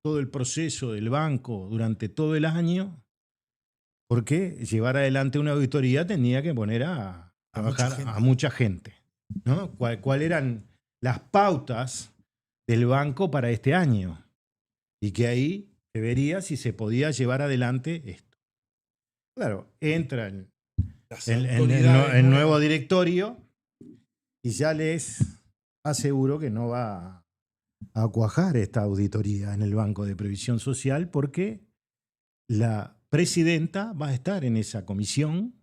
todo el proceso del banco durante todo el año, porque llevar adelante una auditoría tenía que poner a trabajar a mucha gente, ¿no? ¿Cuáles eran las pautas del banco para este año? Y que ahí se vería si se podía llevar adelante esto. Claro, entra el nuevo directorio y ya les aseguro que no va a cuajar esta auditoría en el Banco de Previsión Social porque la presidenta va a estar en esa comisión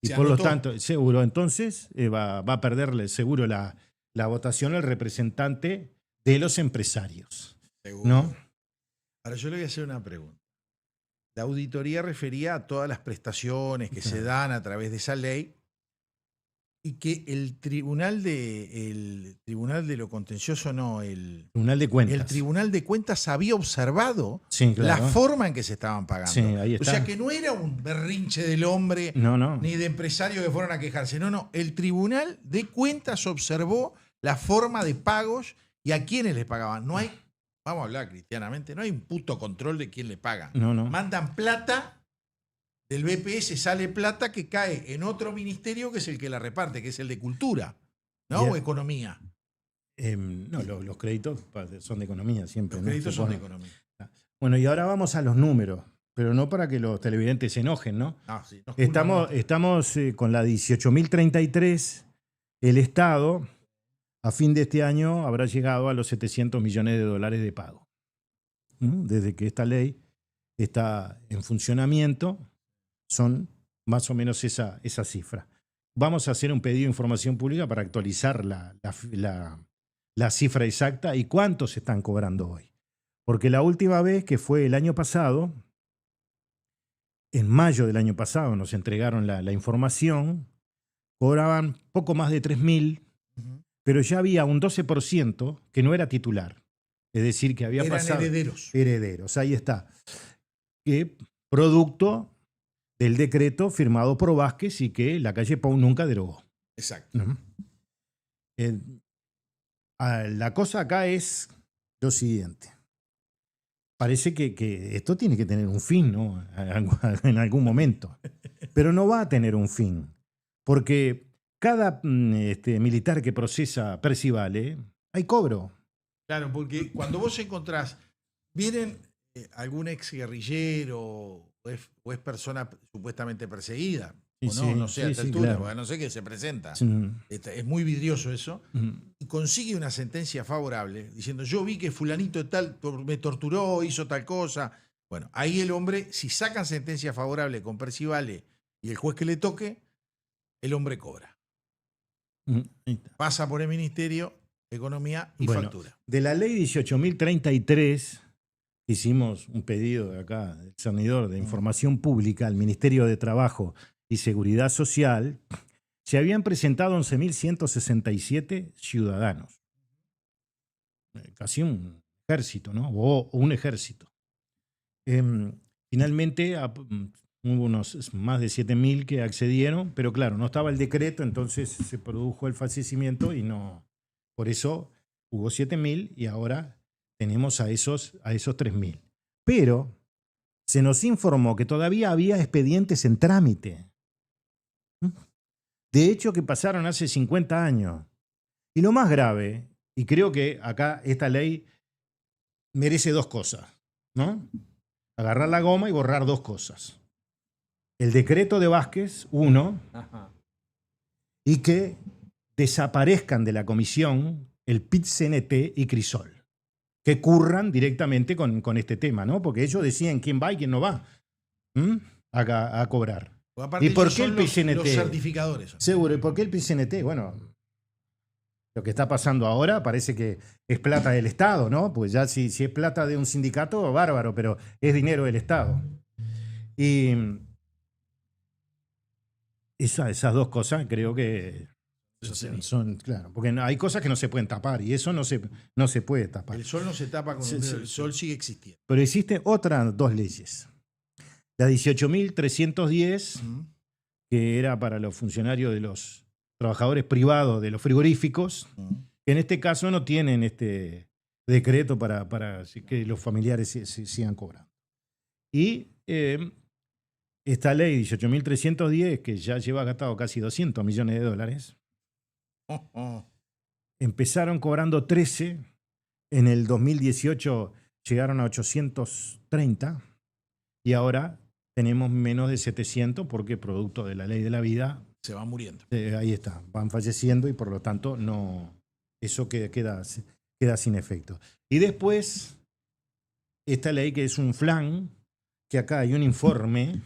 y por lo tanto, seguro, entonces va a perderle seguro la votación al representante de los empresarios, ¿no? Ahora yo le voy a hacer una pregunta. La auditoría refería a todas las prestaciones que se dan a través de esa ley y que el Tribunal de lo Contencioso, no, Tribunal de Cuentas. el Tribunal de Cuentas había observado Sí, claro. la forma en que se estaban pagando. Sí, ahí O está. sea que no era un berrinche del hombre No. ni de empresarios que fueron a quejarse. No. El Tribunal de Cuentas observó la forma de pagos y a quiénes les pagaban. No hay, vamos a hablar cristianamente, no hay un puto control de quién le paga. No. Mandan plata, del BPS sale plata que cae en otro ministerio que es el que la reparte, que es el de Cultura, ¿no? Bien. O Economía. No, los créditos son de economía siempre. Los ¿no? créditos Se son de pone- Economía. Bueno, y ahora vamos a los números, pero no para que los televidentes se enojen, ¿no? Ah, sí, nos Estamos con la 18.033. El Estado, a fin de este año, habrá llegado a los 700 millones de dólares de pago. Desde que esta ley está en funcionamiento, son más o menos esa cifra. Vamos a hacer un pedido de información pública para actualizar la cifra exacta y cuántos están cobrando hoy. Porque la última vez, que fue el año pasado, en mayo del año pasado nos entregaron la información, cobraban poco más de 3.000, Ujú. pero ya había un 12% que no era titular. Es decir, que había Eran pasado... herederos. Herederos, ahí está. Que producto del decreto firmado por Vázquez y que la calle Pou nunca derogó. Exacto. La cosa acá es lo siguiente. Parece que esto tiene que tener un fin, ¿no? En algún momento. Pero no va a tener un fin. Porque cada militar que procesa Percivale, hay cobro. Claro, porque cuando vos encontrás, vienen algún ex guerrillero o es persona supuestamente perseguida, Sí, o no, sí, no sé a sí, esta sí, altura, claro. porque no sé qué se presenta. Sí. Es muy vidrioso eso. Y consigue una sentencia favorable diciendo, yo vi que fulanito de tal me torturó, hizo tal cosa. Bueno, ahí el hombre, si sacan sentencia favorable con Percivale y el juez que le toque, el hombre cobra. Ahí está. Pasa por el Ministerio de Economía y Bueno, factura. de la ley 18.033, hicimos un pedido de acá, del cernidor de información pública al Ministerio de Trabajo y Seguridad Social, se habían presentado 11.167 ciudadanos. Casi un ejército, ¿no? O un ejército. Finalmente hubo unos más de 7.000 que accedieron, pero claro, no estaba el decreto, entonces se produjo el fallecimiento y no. Por eso hubo 7.000 y ahora tenemos a esos 3.000. Pero se nos informó que todavía había expedientes en trámite. De hecho, que pasaron hace 50 años. Y lo más grave, y creo que acá esta ley merece dos cosas, ¿no? Agarrar la goma y borrar dos cosas. El decreto de Vázquez, uno, y que desaparezcan de la comisión el PIT-CNT y Crisol, que curran directamente con este tema, ¿no? Porque ellos decían quién va y quién no va a cobrar. Aparte, ¿Y por ellos qué el son PIT-CNT? los certificadores. Seguro, ¿y por qué el PIT-CNT? Bueno, lo que está pasando ahora parece que es plata del Estado, ¿no? Pues ya si es plata de un sindicato, bárbaro, pero es dinero del Estado. Y esas dos cosas creo que son, claro, porque hay cosas que no se pueden tapar y eso no se puede tapar. El sol no se tapa con un dedo, el sol sigue existiendo. Pero existen otras dos leyes. La 18.310, que era para los funcionarios de los trabajadores privados de los frigoríficos, que en este caso no tienen este decreto para que los familiares se sigan cobrando. Y esta ley 18.310, que ya lleva gastado casi 200 millones de dólares, empezaron cobrando 13, en el 2018 llegaron a 830 y ahora tenemos menos de 700 porque producto de la ley de la vida Se va muriendo. ahí está, van falleciendo y por lo tanto no, eso queda sin efecto. Y después, esta ley que es un flan, que acá hay un informe,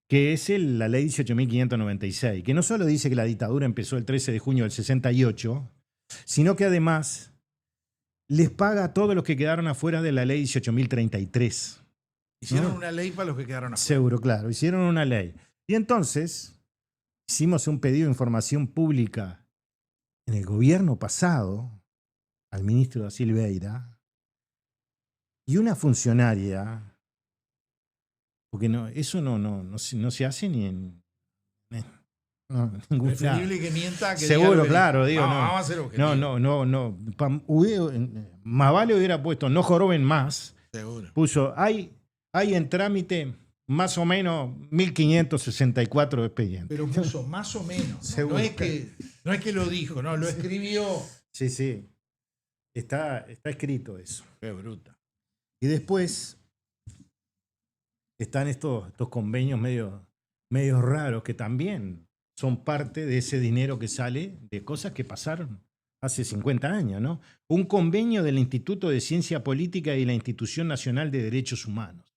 que es la ley 18.596, que no solo dice que la dictadura empezó el 13 de junio del 68, sino que además les paga a todos los que quedaron afuera de la ley 18.033. Hicieron una ley para los que quedaron afuera. Seguro, claro, hicieron una ley. Y entonces hicimos un pedido de información pública en el gobierno pasado al ministro da Silveira y una funcionaria, porque eso no se hace ni en ningún lado. Preferible que mienta que Seguro, diga claro, digo, vamos a hacer objetivo. no. Más vale hubiera puesto no joroben más. Seguro. Puso, hay en trámite más o menos 1.564 expedientes. Pero puso más o menos. Seguro. No es que lo dijo, no, lo escribió. Sí. Está escrito eso. Qué bruta. Y después están estos convenios medio raros que también son parte de ese dinero que sale de cosas que pasaron hace 50 años, ¿no? Un convenio del Instituto de Ciencia Política y la Institución Nacional de Derechos Humanos.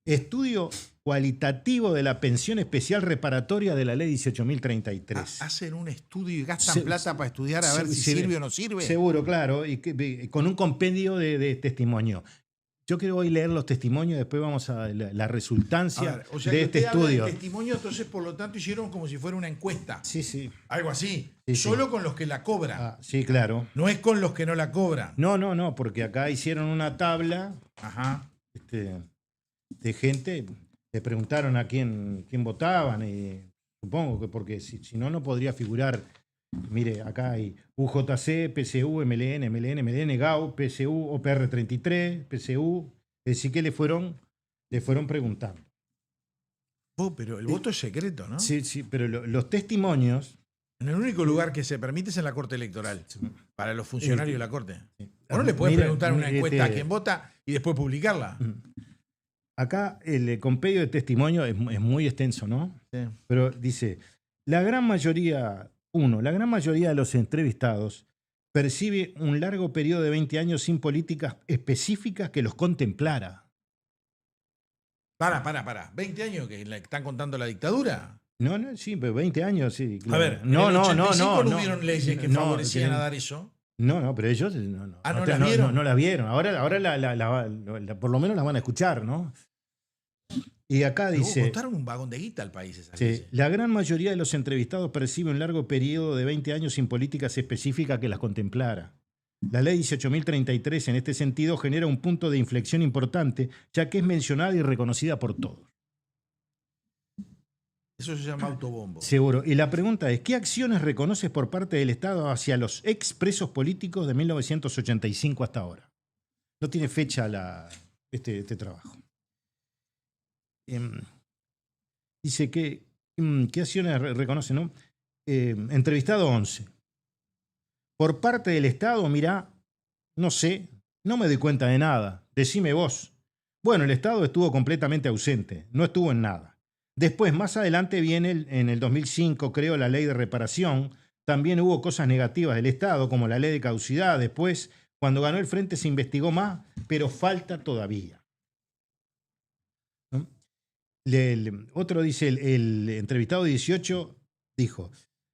Estudio cualitativo de la pensión especial reparatoria de la ley 18.033. Hacen un estudio y gastan plata para estudiar a ver si sirve o no sirve. Seguro, claro, y con un compendio de testimonio. Yo quiero hoy leer los testimonios, después vamos a la resultancia ver, o sea de que este usted habla estudio. del testimonio, entonces por lo tanto hicieron como si fuera una encuesta. Sí. Algo así. Sí. Solo con los que la cobran. Sí, claro. No es con los que no la cobran. No, porque acá hicieron una tabla Ajá. de gente, le preguntaron a quién votaban, y supongo que porque si no podría figurar. Mire, acá hay UJC, PCU, MLN, GAU, PCU, OPR 33, PCU. Es decir, que le fueron preguntando. Pero el voto es secreto, ¿no? Sí, pero los testimonios. En el único lugar que se permite es en la Corte Electoral. Para los funcionarios de la Corte. Sí. ¿O no le puedes preguntar en una encuesta a este- quién vota y después publicarla? Acá el compendio de testimonio es muy extenso, ¿no? Sí. Pero dice, la gran mayoría de los entrevistados percibe un largo periodo de 20 años sin políticas específicas que los contemplara. Para. ¿20 años que le están contando la dictadura? No, sí, pero 20 años, sí. A Claro. ver, en el 85 no hubieron leyes que favorecían a dar eso. No, pero ellos no ¿no las vieron? No las vieron. Ahora por lo menos las van a escuchar, ¿no? Y acá dice... Costaron un vagón de guita al país esas Sí, leyes. la gran mayoría de los entrevistados percibe un largo periodo de 20 años sin políticas específicas que las contemplara. La ley 18.033 en este sentido genera un punto de inflexión importante, ya que es mencionada y reconocida por todos. Eso se llama autobombo. Seguro. Y la pregunta es, ¿qué acciones reconoces por parte del Estado hacia los expresos políticos de 1985 hasta ahora? No tiene fecha este trabajo. Dice que ¿qué acciones reconoce? ¿No? Entrevistado 11. Por parte del Estado, mirá, no sé, no me doy cuenta de nada. Decime vos. Bueno, el Estado estuvo completamente ausente, no estuvo en nada. Después, más adelante viene en el 2005, creo, la ley de reparación. También hubo cosas negativas del Estado, como la ley de caducidad. Después, cuando ganó el Frente, se investigó más, pero falta todavía. ¿No? Otro dice, el entrevistado 18 dijo,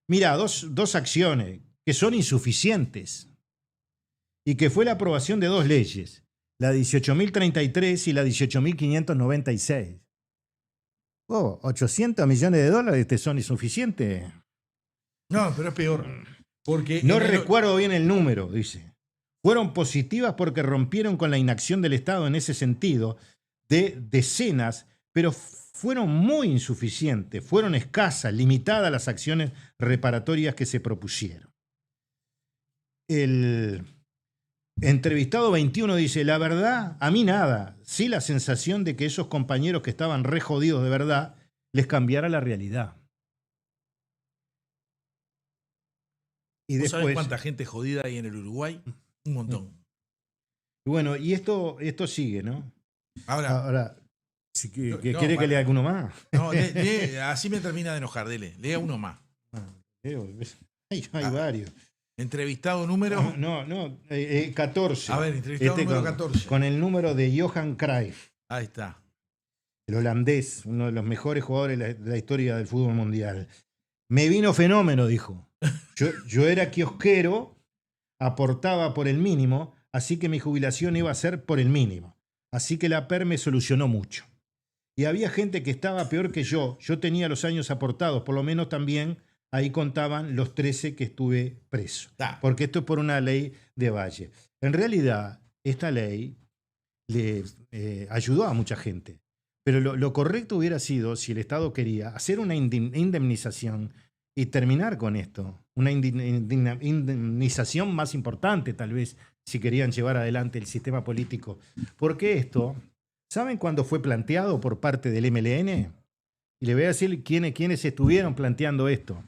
mira, dos acciones que son insuficientes y que fue la aprobación de dos leyes, la 18.033 y la 18.596. Oh, $800 millones te son insuficientes. No, pero es peor. Porque No recuerdo bien el número, dice. Fueron positivas porque rompieron con la inacción del Estado en ese sentido de decenas, pero fueron muy insuficientes, fueron escasas, limitadas las acciones reparatorias que se propusieron. El entrevistado 21 dice, la verdad, a mí nada. Sí la sensación de que esos compañeros que estaban re jodidos de verdad, les cambiara la realidad. Y ¿Vos después, sabés cuánta gente jodida hay en el Uruguay? Un montón. Bueno, y esto sigue, ¿no? Ahora si no, ¿quiere que lea alguno más? no, así me termina de enojar, dele. Lea uno más. Hay varios. Entrevistado número... 14. A ver, entrevistado número 14. Con el número de Johan Cruyff, Ahí está. el holandés, uno de los mejores jugadores de la historia del fútbol mundial. Me vino fenómeno, dijo. Yo era kiosquero, aportaba por el mínimo, así que mi jubilación iba a ser por el mínimo. Así que la PER me solucionó mucho. Y había gente que estaba peor que yo. Yo tenía los años aportados, por lo menos también ahí contaban los 13 que estuve preso. Porque esto es por una ley de Valle. En realidad, esta ley le ayudó a mucha gente. Pero lo correcto hubiera sido, si el Estado quería, hacer una indemnización y terminar con esto. Una indemnización más importante, tal vez, si querían llevar adelante el sistema político. Porque esto, ¿saben cuándo fue planteado por parte del MLN? Y le voy a decir quiénes estuvieron planteando esto.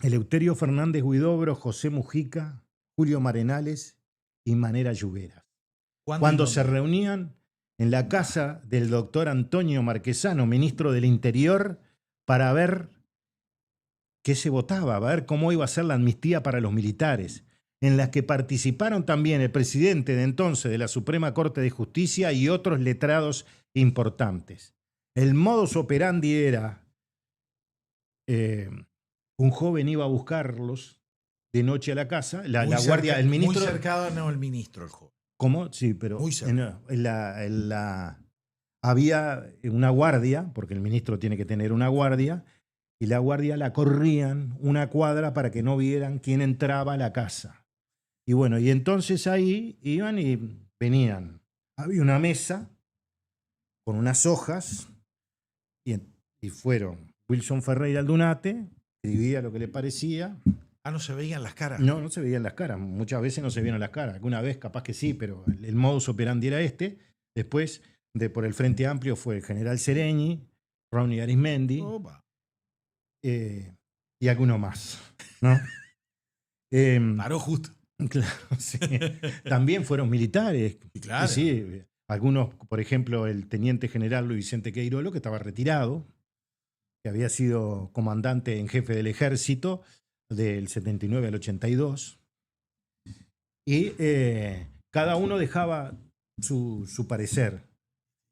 Eleuterio Fernández Huidobro, José Mujica, Julio Marenales y Manera Lluveras. Cuando se reunían en la casa del doctor Antonio Marquesano, ministro del Interior, para ver qué se votaba, para ver cómo iba a ser la amnistía para los militares, en las que participaron también el presidente de entonces de la Suprema Corte de Justicia y otros letrados importantes. El modus operandi era, un joven iba a buscarlos de noche a la casa, la guardia, el ministro... Muy cercano al ministro, el joven. ¿Cómo? Sí, pero muy cerca. Había una guardia, porque el ministro tiene que tener una guardia, y la guardia la corrían una cuadra para que no vieran quién entraba a la casa. Y bueno, y entonces ahí iban y venían. Había una mesa con unas hojas y fueron Wilson Ferreira Aldunate, escribía lo que le parecía. Ah, ¿no se veían las caras? No, no se veían las caras. Muchas veces no se vieron las caras. Alguna vez capaz que sí, pero el modus operandi era este. Después, por el Frente Amplio fue el general Sereñi, Ronnie Arismendi y alguno más, ¿no? Paró justo. Claro, sí. También fueron militares. Claro. Sí, algunos, por ejemplo, el teniente general Luis Vicente Queirolo, que estaba retirado, que había sido comandante en jefe del ejército del 79 al 82. Y cada uno dejaba su parecer.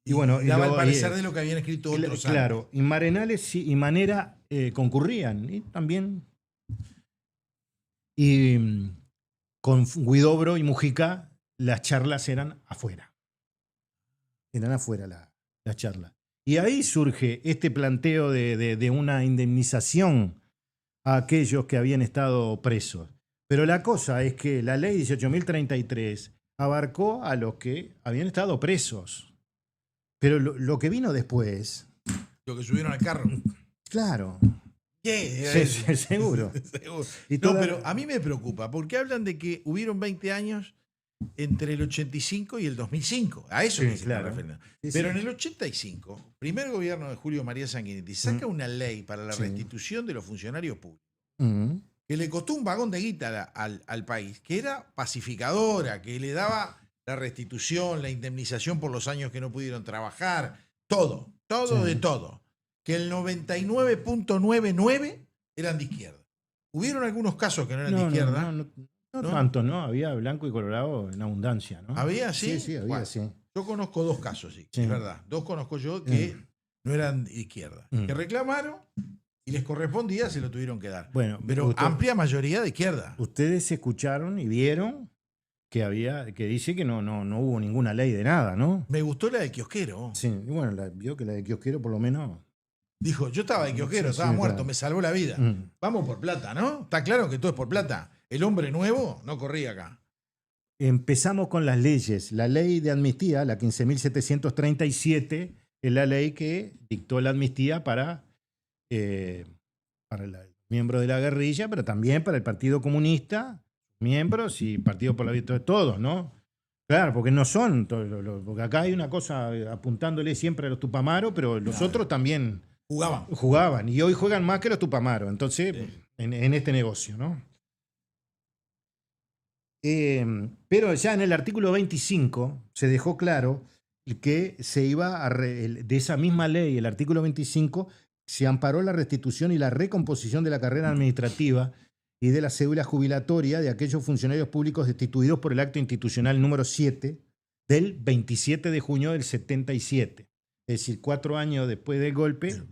Y bueno, daba el parecer de lo que habían escrito otros. Claro, y Marenales y Manera concurrían. Y también. Y con Huidobro y Mujica, las charlas eran afuera. Eran afuera las charlas. Y ahí surge este planteo de una indemnización a aquellos que habían estado presos. Pero la cosa es que la ley 18.033 abarcó a los que habían estado presos. Pero lo que vino después... Lo que subieron al carro. Claro. Sí, seguro. Seguro. No, pero a mí me preocupa, porque hablan de que hubieron 20 años entre el 85 y el 2005. A eso que se está refiriendo. Pero en el 85, primer gobierno de Julio María Sanguinetti saca una ley para la restitución de los funcionarios públicos, que le costó un vagón de guita al país, que era pacificadora, que le daba la restitución, la indemnización por los años que no pudieron trabajar, todo de todo. Que el 99.99 eran de izquierda. Hubieron algunos casos que no eran de izquierda. No tanto, ¿no? Había blanco y colorado en abundancia, ¿no? ¿Había, sí? Sí, había, bueno, sí. Yo conozco dos casos, sí, es verdad. Dos conozco yo que no eran de izquierda. Que reclamaron y les correspondía, se lo tuvieron que dar. Bueno, pero amplia mayoría de izquierda. Ustedes escucharon y vieron que dice que no hubo ninguna ley de nada, ¿no? Me gustó la de Kiosquero. Sí, y bueno, vio que la de Kiosquero por lo menos... Dijo, yo estaba de Kiosquero, estaba muerto, claro. Me salvó la vida. Vamos por plata, ¿no? Está claro que todo es por plata. El hombre nuevo no corría acá. Empezamos con las leyes. La ley de amnistía, la 15.737, es la ley que dictó la amnistía para los miembros de la guerrilla, pero también para el Partido Comunista, miembros y Partido por la Vida de todos, ¿no? Claro, porque no son, porque acá hay una cosa apuntándole siempre a los Tupamaros, pero los otros también jugaban. Y hoy juegan más que los Tupamaros, entonces, en este negocio, ¿no? Pero ya en el artículo 25 se dejó claro que se iba de esa misma ley, el artículo 25, se amparó la restitución y la recomposición de la carrera administrativa y de la cédula jubilatoria de aquellos funcionarios públicos destituidos por el acto institucional número 7 del 27 de junio del 77. Es decir, 4 años después del golpe.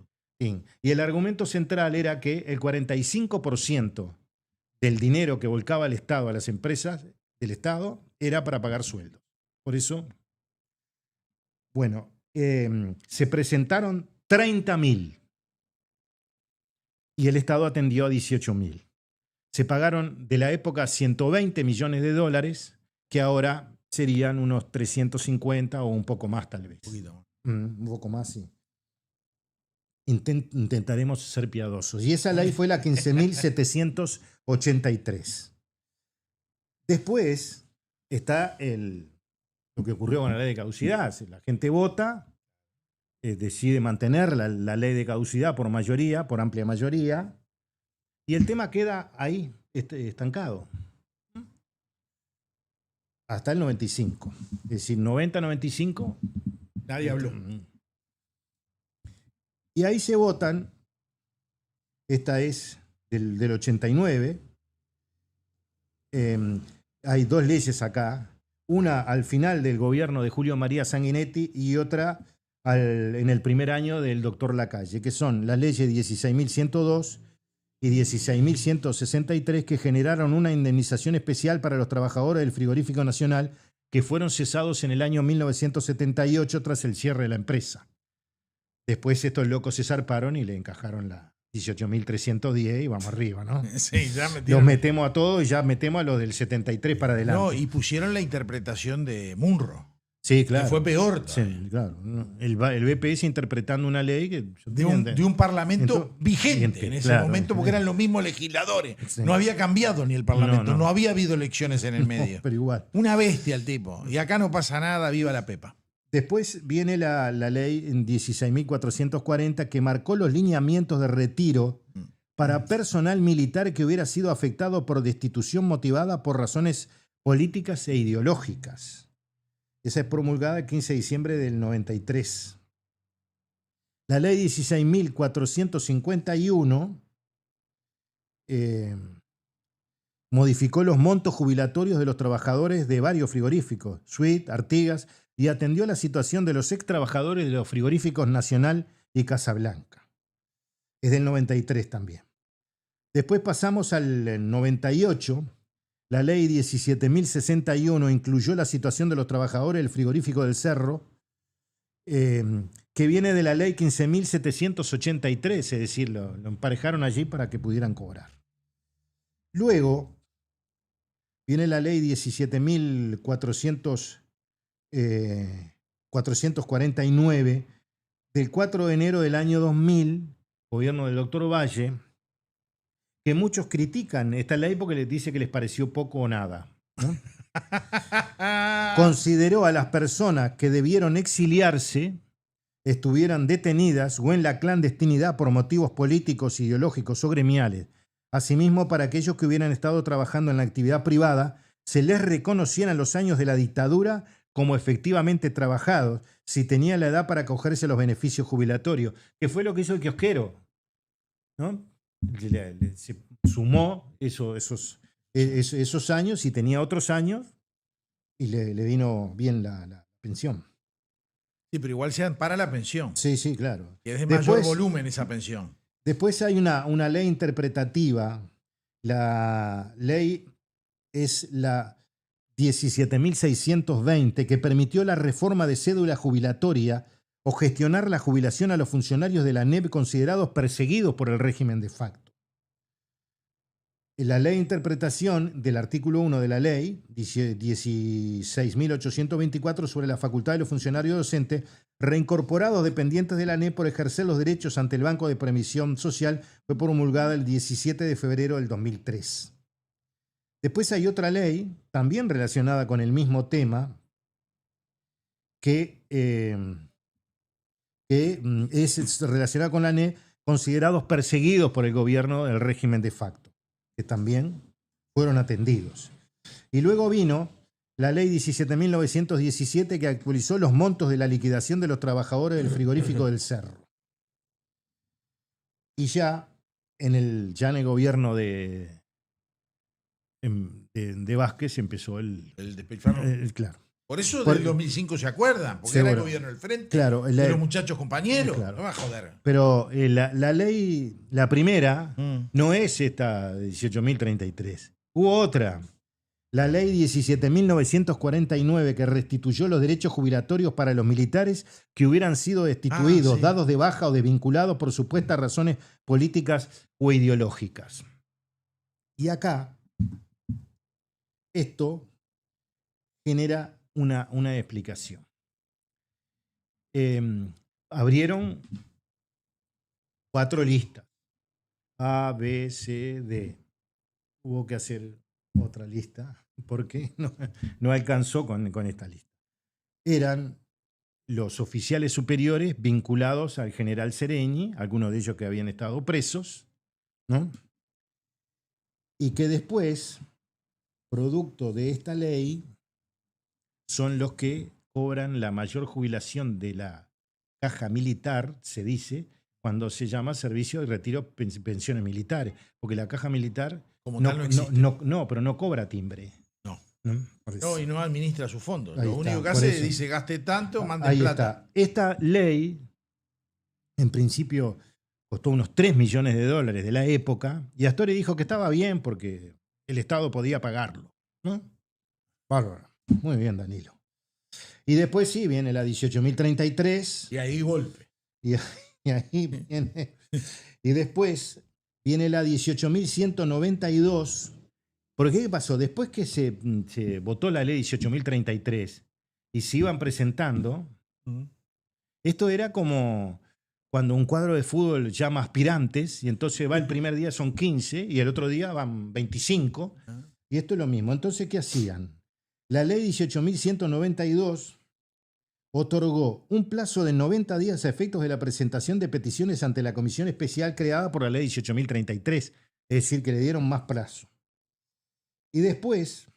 Y el argumento central era que el 45% del dinero que volcaba el Estado a las empresas del Estado era para pagar sueldos. Por eso, bueno, se presentaron 30.000 y el Estado atendió a 18.000. Se pagaron de la época 120 millones de dólares, que ahora serían unos 350 o un poco más tal vez. Un poco más, sí. Intentaremos ser piadosos. Y esa ley fue la 15.783. Después está lo que ocurrió con la ley de caducidad. La gente vota, decide mantener la ley de caducidad por mayoría, por amplia mayoría, y el tema queda ahí, estancado. Hasta el 95. Es decir, 90-95. Nadie habló. Y ahí se votan, esta es del 89, hay dos leyes acá, una al final del gobierno de Julio María Sanguinetti y otra en el primer año del doctor Lacalle, que son las leyes 16.102 y 16.163, que generaron una indemnización especial para los trabajadores del Frigorífico Nacional que fueron cesados en el año 1978 tras el cierre de la empresa. Después estos locos se zarparon y le encajaron la 18.310 y vamos arriba, ¿no? Sí, ya metieron. Los metemos a todos y ya metemos a los del 73 para adelante. No, y pusieron la interpretación de Munro. Sí, claro. Que fue peor. Sí, claro. El BPS interpretando una ley que de un parlamento vigente en ese momento, porque eran los mismos legisladores. Sí. No había cambiado ni el parlamento, no había habido elecciones en el medio. Pero igual. Una bestia el tipo. Y acá no pasa nada, viva la Pepa. Después viene la ley en 16.440 que marcó los lineamientos de retiro para personal militar que hubiera sido afectado por destitución motivada por razones políticas e ideológicas. Esa es promulgada el 15 de diciembre del 93. La ley 16.451 modificó los montos jubilatorios de los trabajadores de varios frigoríficos, Suite, Artigas, y atendió la situación de los ex trabajadores de los frigoríficos Nacional y Casablanca. Es del 93 también. Después pasamos al 98. La ley 17.061 incluyó la situación de los trabajadores del frigorífico del Cerro, que viene de la ley 15.783, es decir, lo emparejaron allí para que pudieran cobrar. Luego viene la ley 17.449 del 4 de enero del año 2000, gobierno del doctor Valle, que muchos critican esta ley porque les dice que les pareció poco o nada, ¿no? Consideró a las personas que debieron exiliarse, estuvieran detenidas o en la clandestinidad por motivos políticos, ideológicos o gremiales. Asimismo, para aquellos que hubieran estado trabajando en la actividad privada, se les reconocieran los años de la dictadura como efectivamente trabajados, si tenían la edad para acogerse a los beneficios jubilatorios, que fue lo que hizo el kiosquero, ¿no? Se sumó esos años y tenía otros años y le vino bien la pensión. Sí, pero igual se para la pensión. Sí, sí, claro. Y es de mayor volumen esa pensión. Después hay una ley interpretativa. La ley es la 17.620, que permitió la reforma de cédula jubilatoria o gestionar la jubilación a los funcionarios de la ANEP considerados perseguidos por el régimen de facto. La ley de interpretación del artículo 1 de la ley 16.824 sobre la facultad de los funcionarios docentes reincorporados dependientes de la ANEP por ejercer los derechos ante el Banco de Previsión Social fue promulgada el 17 de febrero del 2003. Después hay otra ley, también relacionada con el mismo tema, que es relacionada con la ANEP, considerados perseguidos por el gobierno del régimen de facto, que también fueron atendidos. Y luego vino la ley 17.917, que actualizó los montos de la liquidación de los trabajadores del frigorífico del Cerro. Y ya en el gobierno de Vázquez empezó el despilfarro. Claro. Por eso Por- del 2005 se acuerdan, porque Seguro. era el gobierno del frente, Claro, de los muchachos compañeros. Claro. No va a joder. Pero la ley, la primera, Mm. no es esta 18.033. Hubo otra. La ley 17.949 que restituyó los derechos jubilatorios para los militares que hubieran sido destituidos, sí. dados de baja o desvinculados por supuestas razones políticas o ideológicas. Y acá, esto genera una explicación. Abrieron 4 listas. A, B, C, D. Hubo que hacer otra lista porque no alcanzó con esta lista. Eran los oficiales superiores vinculados al general Sereñi, algunos de ellos que habían estado presos, ¿no? Y que después, producto de esta ley, son los que cobran la mayor jubilación de la caja militar, se dice, cuando se llama servicio de retiro pensiones militares, porque la caja militar Como tal no existe. pero no cobra timbre. No. Por No, eso. y no administra sus fondos. Ahí Lo está, único que por hace eso. es dice gaste tanto, mande Ahí plata. está. Esta ley, en principio, costó unos 3 millones de dólares de la época, y Astori dijo que estaba bien porque el Estado podía pagarlo, ¿no? Bárbaro. Muy bien, Danilo. Y después sí, viene la 18.033. Y ahí golpe. Y ahí viene. Y después viene la 18.192. ¿Por qué pasó? Después que se votó la ley 18.033 y se iban presentando, esto era como cuando un cuadro de fútbol llama aspirantes y entonces va el primer día son 15 y el otro día van 25. Y esto es lo mismo. Entonces, ¿qué hacían? La ley 18.192 otorgó un plazo de 90 días a efectos de la presentación de peticiones ante la comisión especial creada por la ley 18.033, es decir, que le dieron más plazo. Y después,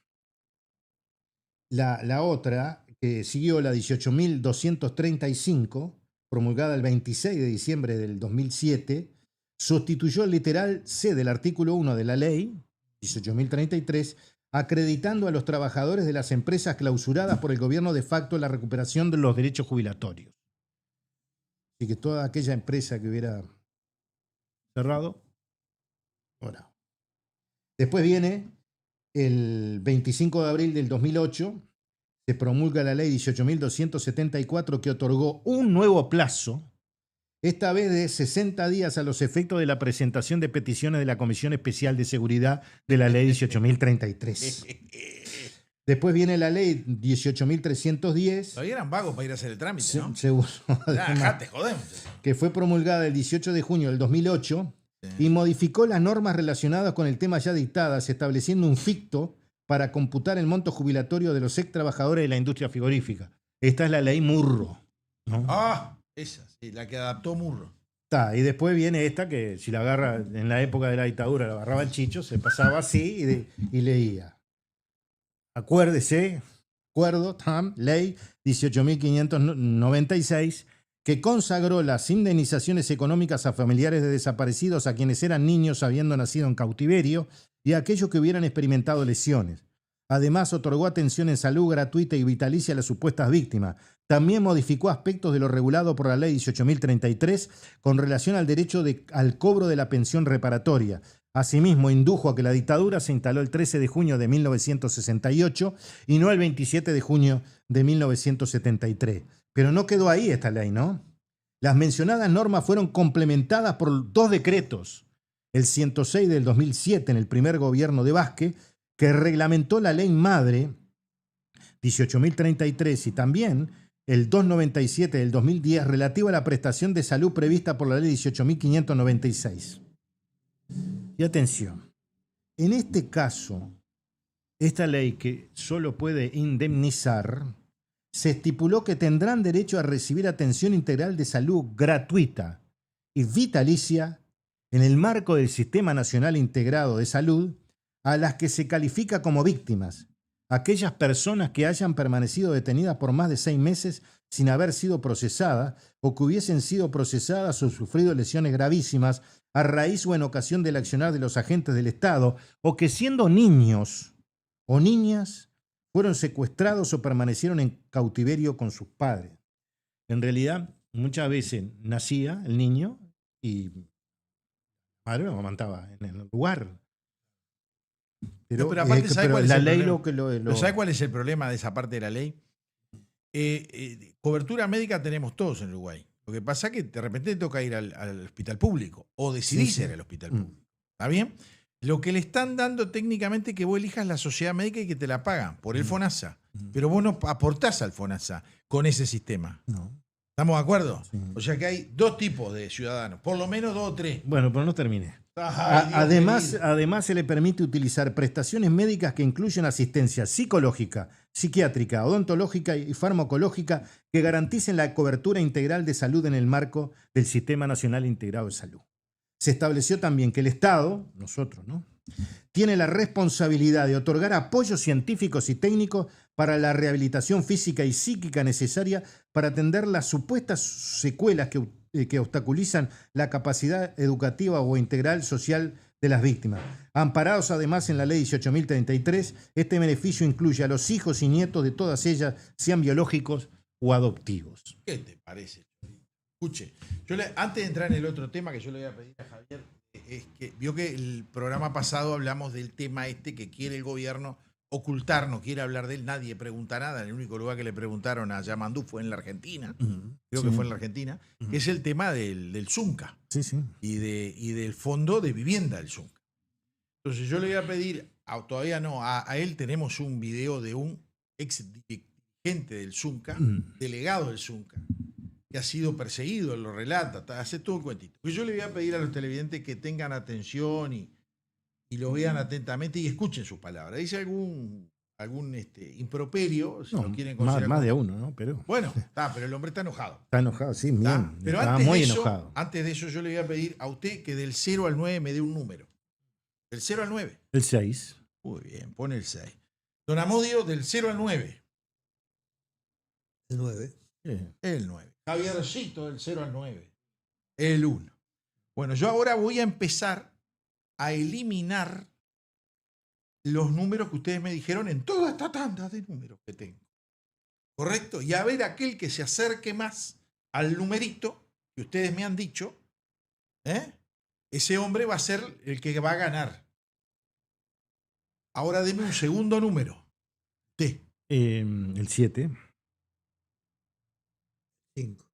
la otra, que siguió la 18.235, promulgada el 26 de diciembre del 2007, sustituyó el literal C del artículo 1 de la ley 18.033, acreditando a los trabajadores de las empresas clausuradas por el gobierno de facto la recuperación de los derechos jubilatorios. Así que toda aquella empresa que hubiera cerrado, ahora. Después viene el 25 de abril del 2008, se promulga la ley 18.274 que otorgó un nuevo plazo, esta vez de 60 días a los efectos de la presentación de peticiones de la Comisión Especial de Seguridad de la ley 18.033. Después viene la ley 18.310. Todavía eran vagos para ir a hacer el trámite, ¿no? Seguro. Dejate, jodemos. Que fue promulgada el 18 de junio del 2008 y modificó las normas relacionadas con el tema ya dictadas, estableciendo un ficto para computar el monto jubilatorio de los ex trabajadores de la industria frigorífica. Esta es la ley Murro, ¿no? Ah, esa, sí, la que adaptó Murro. Y después viene esta que si la agarra en la época de la dictadura, la agarraba el Chicho, se pasaba así y leía. Acuérdese, ley 18.596, que consagró las indemnizaciones económicas a familiares de desaparecidos a quienes eran niños habiendo nacido en cautiverio y a aquellos que hubieran experimentado lesiones. Además, otorgó atención en salud gratuita y vitalicia a las supuestas víctimas. También modificó aspectos de lo regulado por la ley 18.033 con relación al derecho al cobro de la pensión reparatoria. Asimismo, indujo a que la dictadura se instaló el 13 de junio de 1968 y no el 27 de junio de 1973. Pero no quedó ahí esta ley, ¿no? Las mencionadas normas fueron complementadas por 2 decretos. El 106 del 2007, en el primer gobierno de Vázquez, que reglamentó la ley madre 18.033 y también el 297 del 2010 relativo a la prestación de salud prevista por la ley 18.596. Y atención, en este caso, esta ley que solo puede indemnizar, se estipuló que tendrán derecho a recibir atención integral de salud gratuita y vitalicia en el marco del Sistema Nacional Integrado de Salud a las que se califica como víctimas, aquellas personas que hayan permanecido detenidas por más de 6 meses sin haber sido procesadas o que hubiesen sido procesadas o sufrido lesiones gravísimas a raíz o en ocasión del accionar de los agentes del Estado o que siendo niños o niñas fueron secuestrados o permanecieron en cautiverio con sus padres. En realidad, muchas veces nacía el niño y la madre lo amamantaba en el lugar. Pero, pero aparte, ¿sabe cuál es la el ley problema? lo... ¿Sabe cuál es el problema de esa parte de la ley? Cobertura médica tenemos todos en Uruguay. Lo que pasa es que de repente te toca ir al hospital público o decidís ir al hospital público. ¿Está bien? Lo que le están dando técnicamente es que vos elijas la sociedad médica y que te la pagan por el FONASA. Pero vos no aportás al FONASA con ese sistema. No. ¿Estamos de acuerdo? Sí. O sea que hay dos tipos de ciudadanos, por lo menos 2 o 3. Bueno, pero no terminé. Ay, Dios querido. Además, se le permite utilizar prestaciones médicas que incluyen asistencia psicológica, psiquiátrica, odontológica y farmacológica que garanticen la cobertura integral de salud en el marco del Sistema Nacional Integrado de Salud. Se estableció también que el Estado, nosotros, ¿no?, tiene la responsabilidad de otorgar apoyos científicos y técnicos para la rehabilitación física y psíquica necesaria para atender las supuestas secuelas que obstaculizan la capacidad educativa o integral social de las víctimas. Amparados además en la Ley 18.033, este beneficio incluye a los hijos y nietos de todas ellas, sean biológicos o adoptivos. ¿Qué te parece? Escuche, antes de entrar en el otro tema que yo le voy a pedir a Javier, es que vio que el programa pasado hablamos del tema que quiere el gobierno ocultar, no quiere hablar de él, nadie pregunta nada. El único lugar que le preguntaron a Yamandú fue en la Argentina, creo que fue en la Argentina, que es el tema del Zunca y del fondo de vivienda del Zunca. Entonces yo le voy a pedir, todavía no, a él tenemos un video de un ex dirigente del Zunca, delegado del Zunca, que ha sido perseguido, lo relata, hace todo el cuentito. Pues yo le voy a pedir a los televidentes que tengan atención y lo vean atentamente y escuchen sus palabras. Dice algún improperio, si no, lo quieren considerar. Más de uno, ¿no? Pero... Bueno, pero el hombre está enojado. Está enojado, sí, bien. Pero Estaba muy de eso, enojado. antes de eso, yo le voy a pedir a usted que del 0 al 9 me dé un número. Del 0 al 9. El 6. Muy bien, pone el 6. Don Amodio, del 0 al 9. El 9. El 9. Javiercito, del 0 al 9. El 1. Bueno, yo ahora voy a empezar a eliminar los números que ustedes me dijeron en toda esta tanda de números que tengo. ¿Correcto? Y a ver aquel que se acerque más al numerito que ustedes me han dicho, ese hombre va a ser el que va a ganar. Ahora deme un segundo número. El 7. 5.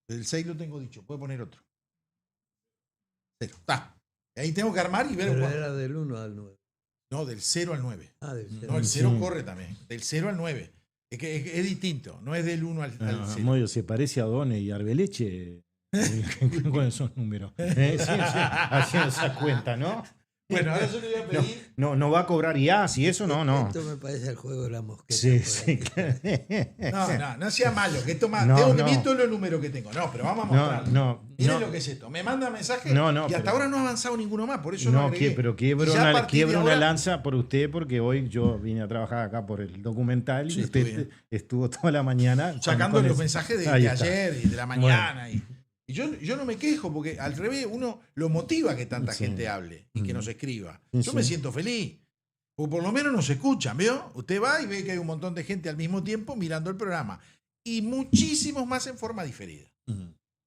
El 6 lo tengo dicho, puede poner otro. 0. Está. Ahí tengo que armar y ver. Pero era del 1 al 9. No, del 0 al 9. Ah, del 0. No, el 0 corre también. Del 0 al 9. Es que es distinto, no es del 1 al 0. Moyo se parece a Done y Arbeleche con esos números. Sí, haciendo esa cuenta, ¿no? Bueno, ahora yo le voy a pedir. No va a cobrar IAS y eso, no. Esto me parece el juego de la mosqueta. Sí. No sea malo. Que tengo que ver todos los números que tengo. No, pero vamos a mostrarlo. Miren lo que es esto. Me manda mensajes y hasta ahora no ha avanzado ninguno más. Por eso no agregué. Pero quiebro una lanza por usted porque hoy yo vine a trabajar acá por el documental y usted estuvo toda la mañana sacando los mensajes de ayer y de la mañana. Bueno. Y yo no me quejo porque al revés uno lo motiva que tanta gente hable y que nos escriba. Yo me siento feliz. O por lo menos nos escuchan, ¿vio? Usted va y ve que hay un montón de gente al mismo tiempo mirando el programa. Y muchísimos más en forma diferida.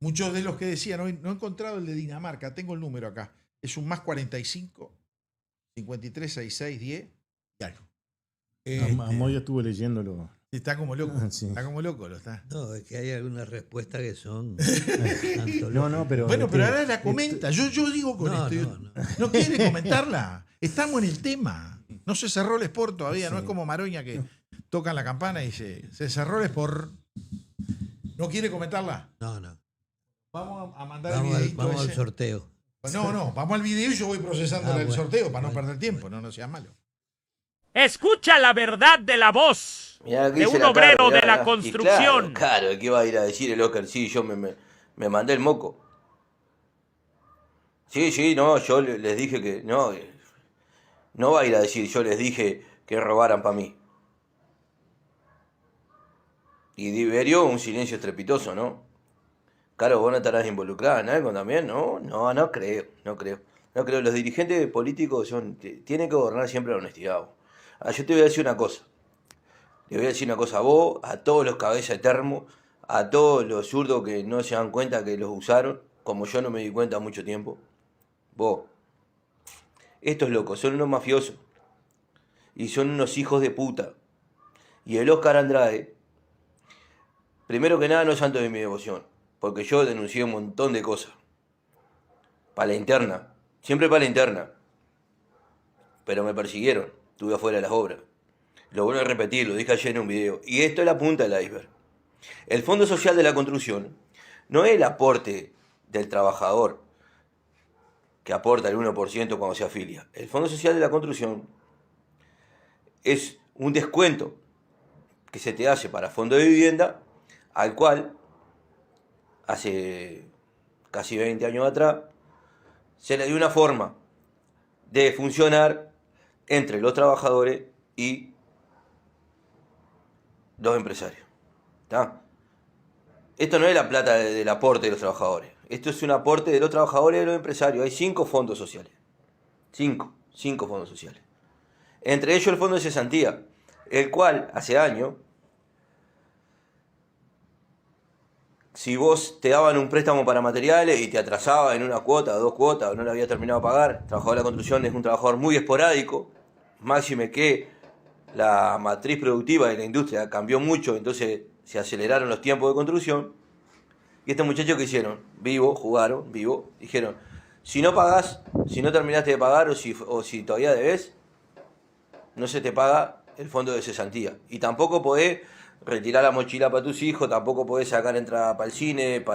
Muchos de los que decían, hoy no he encontrado el de Dinamarca, tengo el número acá. Es un más 45, 53, 66, 10 y algo. Amoyo estuvo leyéndolo. Está como loco. Está como loco, lo está. No, es que hay algunas respuestas que son. pero. Bueno, pero ahora la comenta. Yo digo con esto. No quiere comentarla. Estamos en el tema. No se cerró el Sport todavía. No es como Maroña que tocan la campana y dice: se cerró el Sport. ¿No quiere comentarla? No. Vamos a mandar el videito. Vamos al sorteo. No. Vamos al video y yo voy procesando el sorteo para no perder tiempo. No sea malo. Escucha la verdad de la voz de un obrero de la construcción. Claro, ¿qué va a ir a decir el Oscar? Sí, yo me mandé el moco. Sí, no, yo les dije que no va a ir a decir, yo les dije que robaran para mí. Y Diverio, un silencio estrepitoso, ¿no? Claro, vos no estarás involucrada en algo también, ¿no? No creo. No creo, los dirigentes políticos tienen que gobernar siempre la honestidad. Yo te voy a decir una cosa. Le voy a decir una cosa a vos, a todos los cabezas de termo, a todos los zurdos que no se dan cuenta que los usaron, como yo no me di cuenta mucho tiempo. Vos, estos locos son unos mafiosos y son unos hijos de puta. Y el Oscar Andrade, primero que nada, no es santo de mi devoción, porque yo denuncié un montón de cosas. Para la interna, siempre para la interna. Pero me persiguieron, estuve afuera de las obras. Lo vuelvo a repetir, lo dije ayer en un video. Y esto es la punta del iceberg. El Fondo Social de la Construcción no es el aporte del trabajador que aporta el 1% cuando se afilia. El Fondo Social de la Construcción es un descuento que se te hace para fondo de vivienda, al cual hace casi 20 años atrás se le dio una forma de funcionar entre los trabajadores y los empresarios. ¿Está? Esto no es la plata del aporte de los trabajadores. Esto es un aporte de los trabajadores y de los empresarios. Hay 5 fondos sociales. 5 fondos sociales. Entre ellos el fondo de cesantía, el cual hace años, si vos te daban un préstamo para materiales y te atrasaba en una cuota, 2 cuotas, o no la había terminado de pagar, el trabajador de la construcción es un trabajador muy esporádico, máxime que la matriz productiva de la industria cambió mucho, entonces se aceleraron los tiempos de construcción. Y estos muchachos que hicieron, jugaron, dijeron, si no pagás, si no terminaste de pagar o si todavía debes, no se te paga el fondo de cesantía. Y tampoco podés retirar la mochila para tus hijos, tampoco podés sacar entrada para el cine,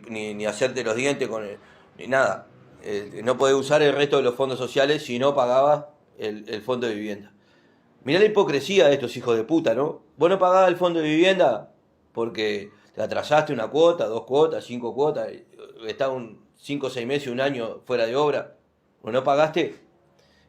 ni hacerte los dientes ni nada. No podés usar el resto de los fondos sociales si no pagabas el fondo de vivienda. Mirá la hipocresía de estos hijos de puta, ¿no? Vos no pagabas el fondo de vivienda porque te atrasaste una cuota, 2 cuotas, 5 cuotas, estás 5 o 6 meses, un año fuera de obra, o no pagaste.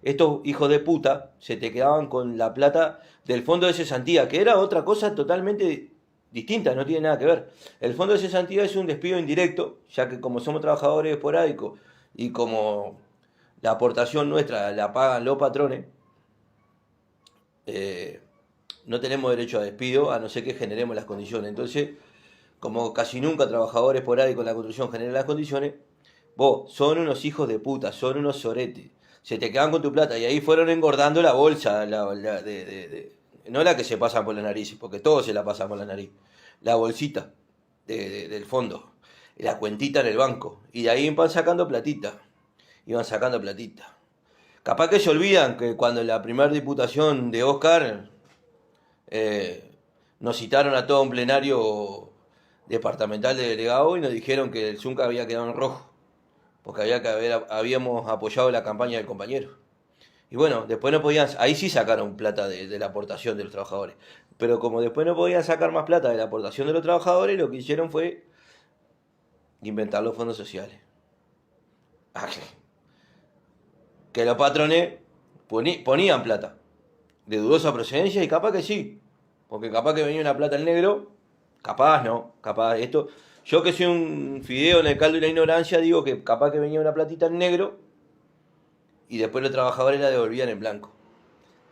Estos hijos de puta se te quedaban con la plata del fondo de cesantía, que era otra cosa totalmente distinta, no tiene nada que ver. El fondo de cesantía es un despido indirecto, ya que como somos trabajadores esporádicos y como la aportación nuestra la pagan los patrones, no tenemos derecho a despido a no ser que generemos las condiciones. Entonces, como casi nunca trabajadores esporádicos en la construcción generan las condiciones, vos, son unos hijos de puta, son unos soretes, se te quedan con tu plata y ahí fueron engordando la bolsa, no la que se pasan por la nariz, porque todos se la pasan por la nariz, la bolsita del fondo, la cuentita en el banco, y de ahí iban sacando platita. Capaz que se olvidan que cuando en la primera diputación de Oscar nos citaron a todo un plenario departamental de delegado y nos dijeron que el Zunca había quedado en rojo, porque habíamos apoyado la campaña del compañero. Y bueno, después no podían, ahí sí sacaron plata de la aportación de los trabajadores. Pero como después no podían sacar más plata de la aportación de los trabajadores, lo que hicieron fue inventar los fondos sociales. Que los patrones ponían plata de dudosa procedencia y capaz que sí, porque capaz que venía una plata en negro, capaz no, capaz esto. Yo que soy un fideo en el caldo y la ignorancia, digo que capaz que venía una platita en negro y después los trabajadores la devolvían en blanco.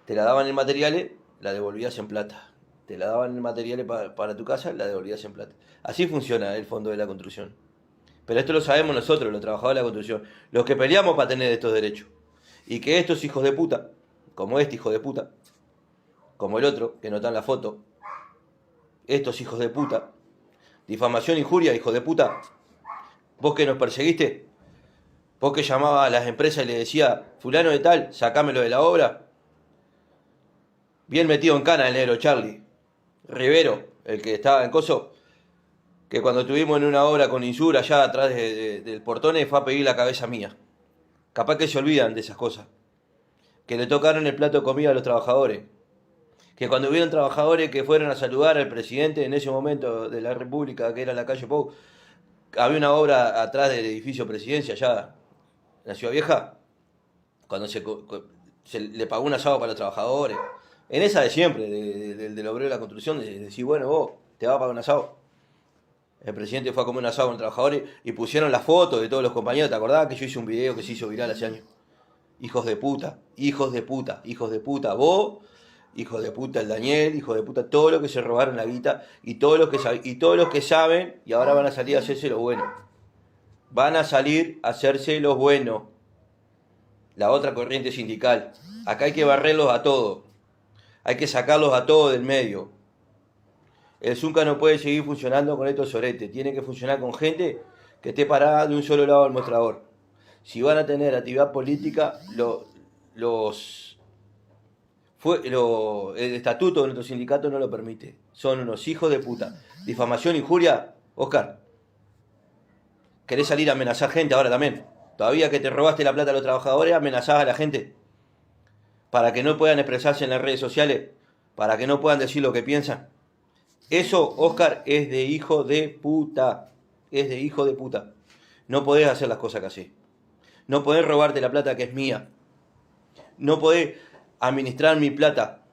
Te la daban en materiales, la devolvías en plata. Te la daban en materiales para tu casa, la devolvías en plata. Así funciona el fondo de la construcción. Pero esto lo sabemos nosotros, los trabajadores de la construcción, los que peleamos para tener estos derechos. Y que estos hijos de puta, como este hijo de puta, como el otro, que no está en la foto, estos hijos de puta, difamación, injuria, hijo de puta, vos que nos perseguiste, vos que llamabas a las empresas y le decías, fulano de tal, sacámelo de la obra, bien metido en cana el negro Charlie, Rivero, el que estaba en Coso, que cuando estuvimos en una obra con Insur allá atrás del portón fue a pedir la cabeza mía. Capaz que se olvidan de esas cosas. Que le tocaron el plato de comida a los trabajadores. Que cuando hubieron trabajadores que fueron a saludar al presidente en ese momento de la República, que era la calle Pou, había una obra atrás del edificio Presidencia, allá en la Ciudad Vieja, cuando se le pagó un asado para los trabajadores. En esa de siempre, del obrero de la construcción, de decir, bueno, vos te vas a pagar un asado. El presidente fue a comer un asado con trabajadores y pusieron las fotos de todos los compañeros. ¿Te acordás que yo hice un video que se hizo viral hace años? Hijos de puta, hijos de puta, hijos de puta. Vos, hijo de puta el Daniel, hijo de puta todos los que se robaron la guita y todos los que saben y ahora van a salir a hacerse los buenos. Van a salir a hacerse los buenos. La otra corriente sindical. Acá hay que barrerlos a todos. Hay que sacarlos a todos del medio. El Zunca no puede seguir funcionando con estos soretes. Tiene que funcionar con gente que esté parada de un solo lado del mostrador. Si van a tener actividad política, el estatuto de nuestro sindicato no lo permite. Son unos hijos de puta. Difamación, injuria. Oscar, ¿querés salir a amenazar gente ahora también? Todavía que te robaste la plata a los trabajadores, amenazás a la gente para que no puedan expresarse en las redes sociales, para que no puedan decir lo que piensan. Eso, Oscar, es de hijo de puta. Es de hijo de puta. No podés hacer las cosas que hacés. No podés robarte la plata que es mía. No podés administrar mi plata.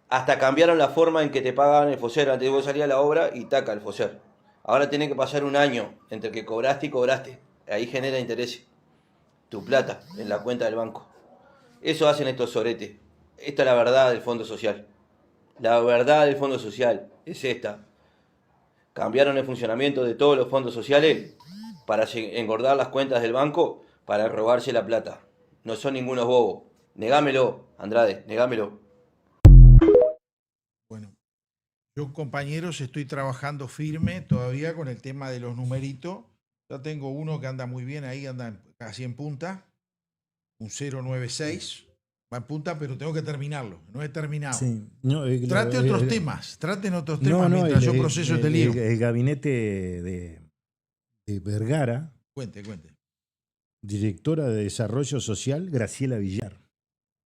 Hasta cambiaron la forma en que te pagaban el FOSER. Antes vos salías a la obra y taca el FOSER. Ahora tiene que pasar un año entre que cobraste y cobraste. Ahí genera interés. Tu plata en la cuenta del banco. Eso hacen estos soretes. Esta es la verdad del Fondo Social. La verdad del Fondo Social es esta. Cambiaron el funcionamiento de todos los fondos sociales para engordar las cuentas del banco para robarse la plata. No son ningunos bobos. Negámelo, Andrade, negámelo. Bueno, yo, compañeros, estoy trabajando firme todavía con el tema de los numeritos. Ya tengo uno que anda muy bien ahí, anda casi en punta. Un 096. Va en punta, pero tengo que terminarlo. No he terminado. Sí. No, traten otros temas mientras yo proceso este lío. El gabinete de Vergara, Cuente. directora de Desarrollo Social, Graciela Villar.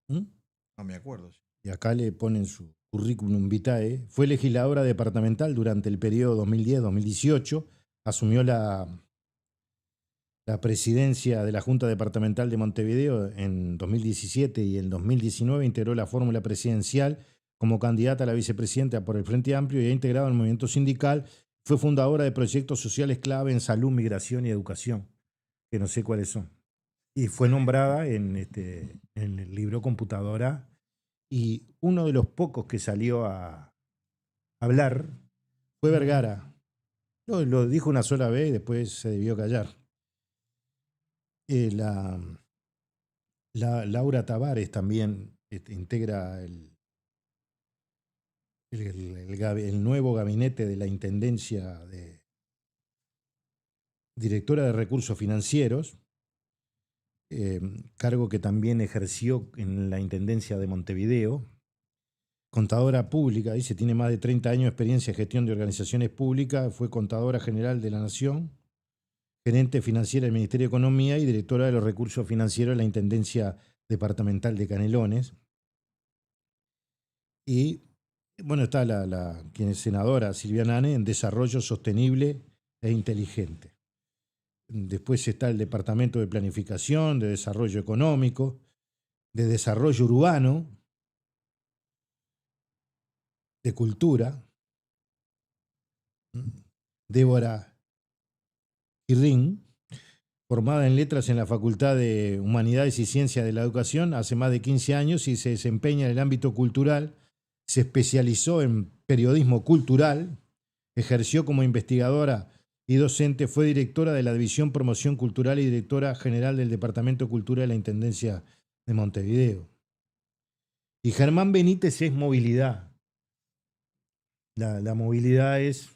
No me acuerdo. Y acá le ponen su currículum vitae. Fue legisladora departamental durante el periodo 2010-2018. Asumió la presidencia de la Junta Departamental de Montevideo en 2017 y en 2019 integró la fórmula presidencial como candidata a la vicepresidenta por el Frente Amplio y ha integrado el movimiento sindical. Fue fundadora de proyectos sociales clave en salud, migración y educación, que no sé cuáles son. Y fue nombrada en el libro Computadora. Y uno de los pocos que salió a hablar fue Vergara. Lo dijo una sola vez y después se debió callar. Laura Tavares también integra el nuevo gabinete de la Intendencia de Directora de Recursos Financieros, cargo que también ejerció en la Intendencia de Montevideo. Contadora pública, dice, tiene más de 30 años de experiencia en gestión de organizaciones públicas, fue contadora general de la Nación, gerente financiera del Ministerio de Economía y directora de los recursos financieros de la Intendencia Departamental de Canelones. Y bueno, está quien es senadora, Silvia Nane, en Desarrollo Sostenible e Inteligente. Después está el Departamento de Planificación, de Desarrollo Económico, de Desarrollo Urbano, de Cultura. Débora Irrín, formada en Letras en la Facultad de Humanidades y Ciencias de la Educación hace más de 15 años y se desempeña en el ámbito cultural, se especializó en periodismo cultural, ejerció como investigadora y docente, fue directora de la División Promoción Cultural y directora general del Departamento de Cultura de la Intendencia de Montevideo. Y Germán Benítez es movilidad. La movilidad es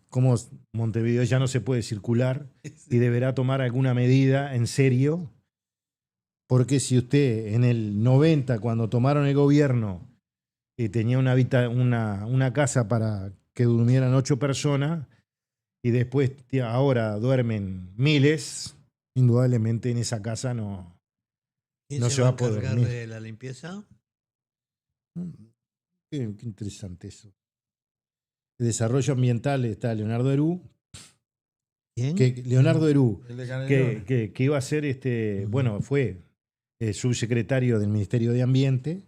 como Montevideo ya no se puede circular y deberá tomar alguna medida en serio, porque si usted en el 90, cuando tomaron el gobierno, tenía una casa para que durmieran 8 personas y después ahora duermen miles, indudablemente en esa casa no se va a poder dormir. ¿De la limpieza? Qué interesante eso. De desarrollo ambiental está Leonardo Herú. ¿Quién? Leonardo Herú, El de Canelones. que iba a ser, bueno, fue subsecretario del Ministerio de Ambiente,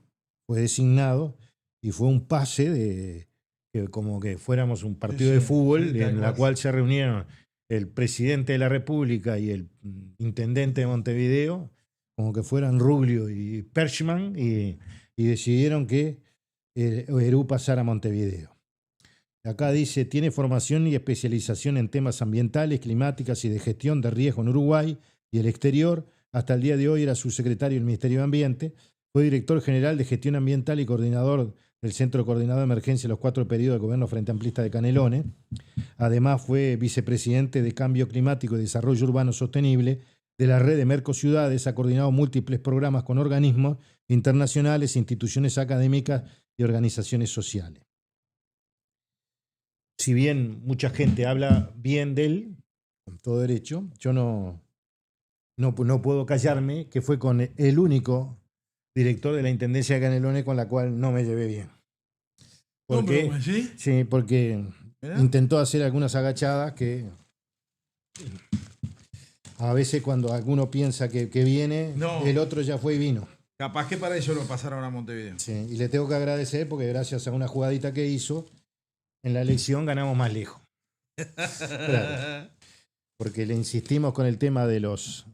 fue designado y fue un pase que que como que fuéramos un partido de fútbol en la cual se reunieron el presidente de la República y el intendente de Montevideo, como que fueran Ruglio y Perchman, y decidieron que Herú pasara a Montevideo. Acá dice, tiene formación y especialización en temas ambientales, climáticas y de gestión de riesgo en Uruguay y el exterior. Hasta el día de hoy era subsecretario del Ministerio de Ambiente. Fue director general de gestión ambiental y coordinador del Centro Coordinador de Emergencia en los 4 periodos del gobierno Frente Amplista de Canelones. Además fue vicepresidente de Cambio Climático y Desarrollo Urbano Sostenible de la red de Mercociudades. Ha coordinado múltiples programas con organismos internacionales, instituciones académicas y organizaciones sociales. Si bien mucha gente habla bien de él, con todo derecho, yo no puedo callarme que fue con el único director de la Intendencia de Canelones con la cual no me llevé bien. Porque, ¿Sí? Sí, porque intentó hacer algunas agachadas que a veces cuando alguno piensa que viene, el otro ya fue y vino. Capaz que para eso lo pasaron a Montevideo. Sí, y le tengo que agradecer porque gracias a una jugadita que hizo, en la elección ganamos más lejos. Claro, porque le insistimos con el tema de los,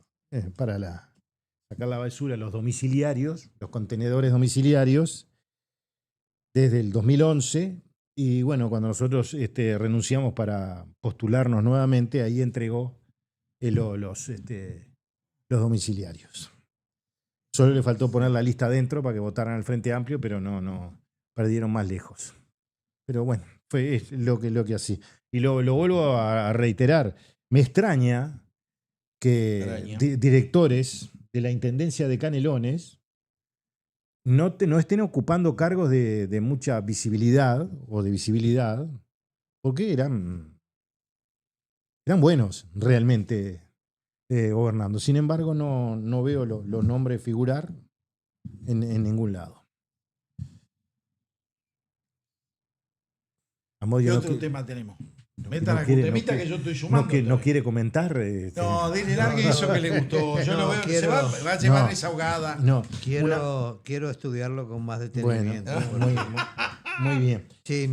para sacar la basura, los domiciliarios, los contenedores domiciliarios, desde el 2011. Y bueno, cuando nosotros renunciamos para postularnos nuevamente, ahí entregó los domiciliarios. Solo le faltó poner la lista adentro para que votaran al Frente Amplio, pero no perdieron más lejos. Pero bueno, es lo que así. Y lo vuelvo a reiterar. Me extraña que directores de la Intendencia de Canelones no estén ocupando cargos de mucha visibilidad o de visibilidad, porque eran buenos realmente gobernando. Sin embargo, no veo los nombres figurar en ningún lado. ¿Qué otro tema tenemos? Metan algún temita que yo estoy sumando. No quiere comentar. No, dile, largue eso que le gustó. Yo no veo, se va a llevar esa ahogada. Quiero estudiarlo con más detenimiento. Bueno, muy bien. Sí,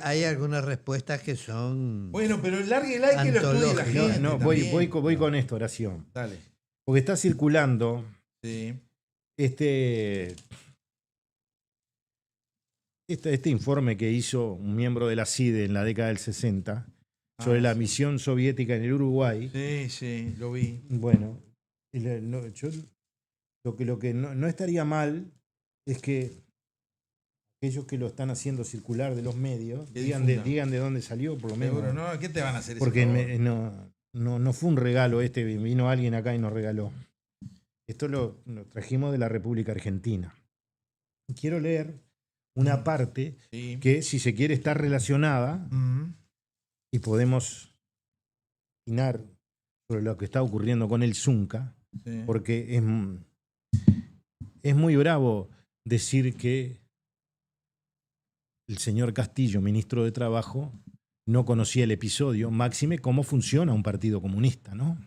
hay algunas respuestas que son. Bueno, pero largue like que lo estudie la gente. No, voy con esto, Oración. Dale. Porque está circulando sí. Este informe que hizo un miembro de la CIDE en la década del 60 sobre la misión soviética en el Uruguay. Sí, lo vi. Bueno, lo que no estaría mal es que aquellos que lo están haciendo circular de los medios digan de dónde salió, por lo menos. Seguro, ¿no? ¿Qué te van a hacer? Porque no fue un regalo vino alguien acá y nos regaló. Esto lo trajimos de la República Argentina. Quiero leer una parte que, si se quiere, está relacionada y podemos opinar sobre lo que está ocurriendo con el Zunca, porque es muy bravo decir que el señor Castillo, ministro de Trabajo, no conocía el episodio, máxime cómo funciona un partido comunista, ¿no?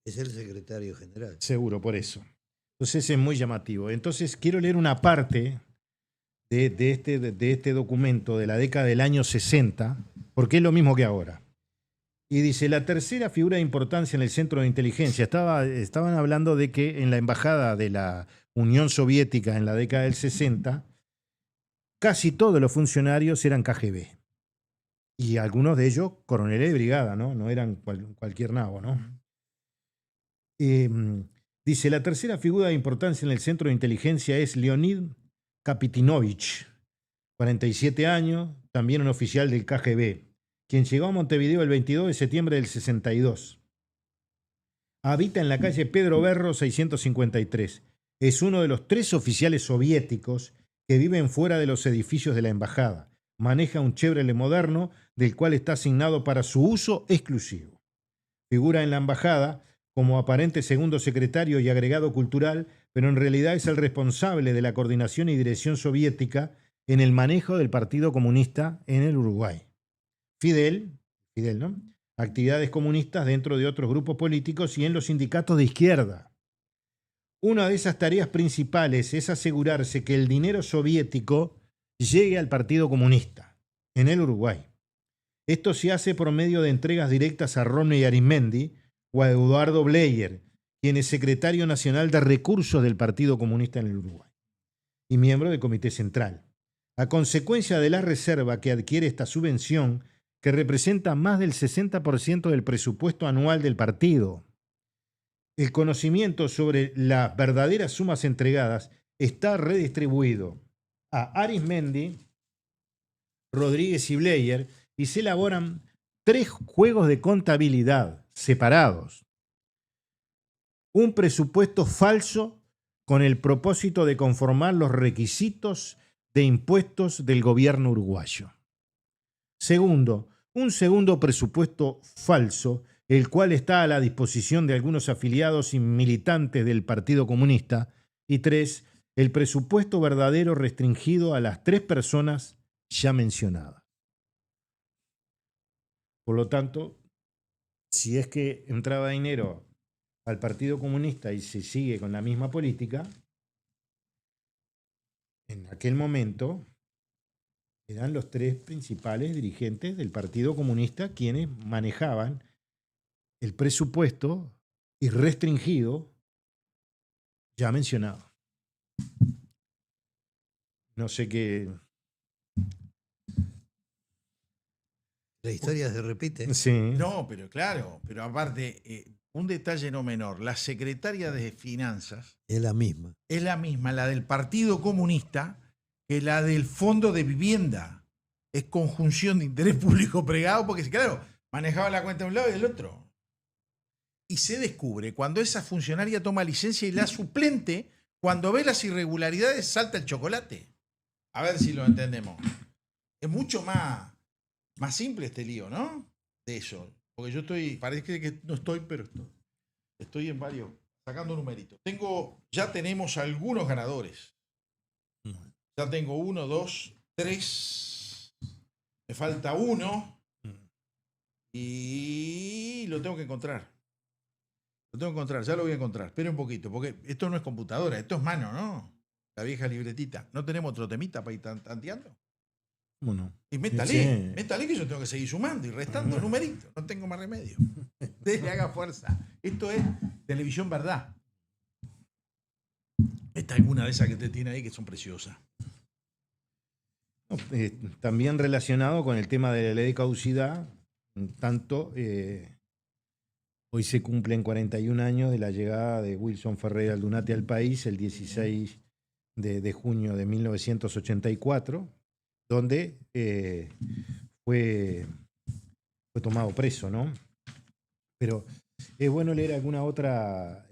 Es el secretario general. Seguro, por eso. Entonces es muy llamativo. Entonces quiero leer una parte de este documento de la década del año 60, porque es lo mismo que ahora. Y dice, la tercera figura de importancia en el centro de inteligencia. Estaban hablando de que en la embajada de la Unión Soviética en la década del 60, casi todos los funcionarios eran KGB. Y algunos de ellos coroneles de brigada, ¿no? No eran cualquier nabo, ¿no? Dice, la tercera figura de importancia en el centro de inteligencia es Leonid Kapitinovich, 47 años, también un oficial del KGB, quien llegó a Montevideo el 22 de septiembre del 62. Habita en la calle Pedro Berro 653. Es uno de los 3 oficiales soviéticos que viven fuera de los edificios de la embajada. Maneja un Chevrolet moderno del cual está asignado para su uso exclusivo. Figura en la embajada como aparente segundo secretario y agregado cultural, pero en realidad es el responsable de la coordinación y dirección soviética en el manejo del Partido Comunista en el Uruguay. Fidel, ¿no? Actividades comunistas dentro de otros grupos políticos y en los sindicatos de izquierda. Una de esas tareas principales es asegurarse que el dinero soviético llegue al Partido Comunista en el Uruguay. Esto se hace por medio de entregas directas a Romney Arizmendi o a Eduardo Bleyer, quien es secretario nacional de recursos del Partido Comunista en el Uruguay y miembro del Comité Central. A consecuencia de la reserva que adquiere esta subvención, que representa más del 60% del presupuesto anual del partido, el conocimiento sobre las verdaderas sumas entregadas está redistribuido a Arizmendi, Rodríguez y Bleyer, y se elaboran 3 juegos de contabilidad separados. Un presupuesto falso con el propósito de conformar los requisitos de impuestos del gobierno uruguayo. Segundo, un segundo presupuesto falso, el cual está a la disposición de algunos afiliados y militantes del Partido Comunista. Y 3, el presupuesto verdadero restringido a las 3 personas ya mencionadas. Por lo tanto, si es que entraba dinero al Partido Comunista y se sigue con la misma política, en aquel momento eran los 3 principales dirigentes del Partido Comunista quienes manejaban el presupuesto irrestringido ya mencionado. No sé qué. La historia se repite. Sí. No, pero claro, pero aparte, un detalle no menor, la secretaria de Finanzas Es la misma. es la misma, la del Partido Comunista, que la del Fondo de Vivienda. Es conjunción de interés público pregado, porque claro, manejaba la cuenta de un lado y del otro. Y se descubre cuando esa funcionaria toma licencia y la suplente, cuando ve las irregularidades, salta el chocolate. A ver si lo entendemos. Es mucho más simple este lío, ¿no? De eso. Porque yo parece que no estoy, pero estoy en varios, sacando numeritos. Ya tenemos algunos ganadores. Ya tengo 1, 2, 3. Me falta 1. Y lo tengo que encontrar. Ya lo voy a encontrar. Espera un poquito, porque esto no es computadora, esto es mano, ¿no? La vieja libretita. ¿No tenemos otro temita para ir tanteando? ¿Cómo no? Y métale que yo tengo que seguir sumando y restando numeritos. No tengo más remedio. Usted le haga fuerza. Esto es televisión verdad. Esta alguna de esas que te tiene ahí que son preciosas. También relacionado con el tema de la ley de caducidad, tanto hoy se cumplen 41 años de la llegada de Wilson Ferreira Aldunate al país, el 16 de junio de 1984, donde fue tomado preso, ¿no? Pero es bueno leer alguna otra,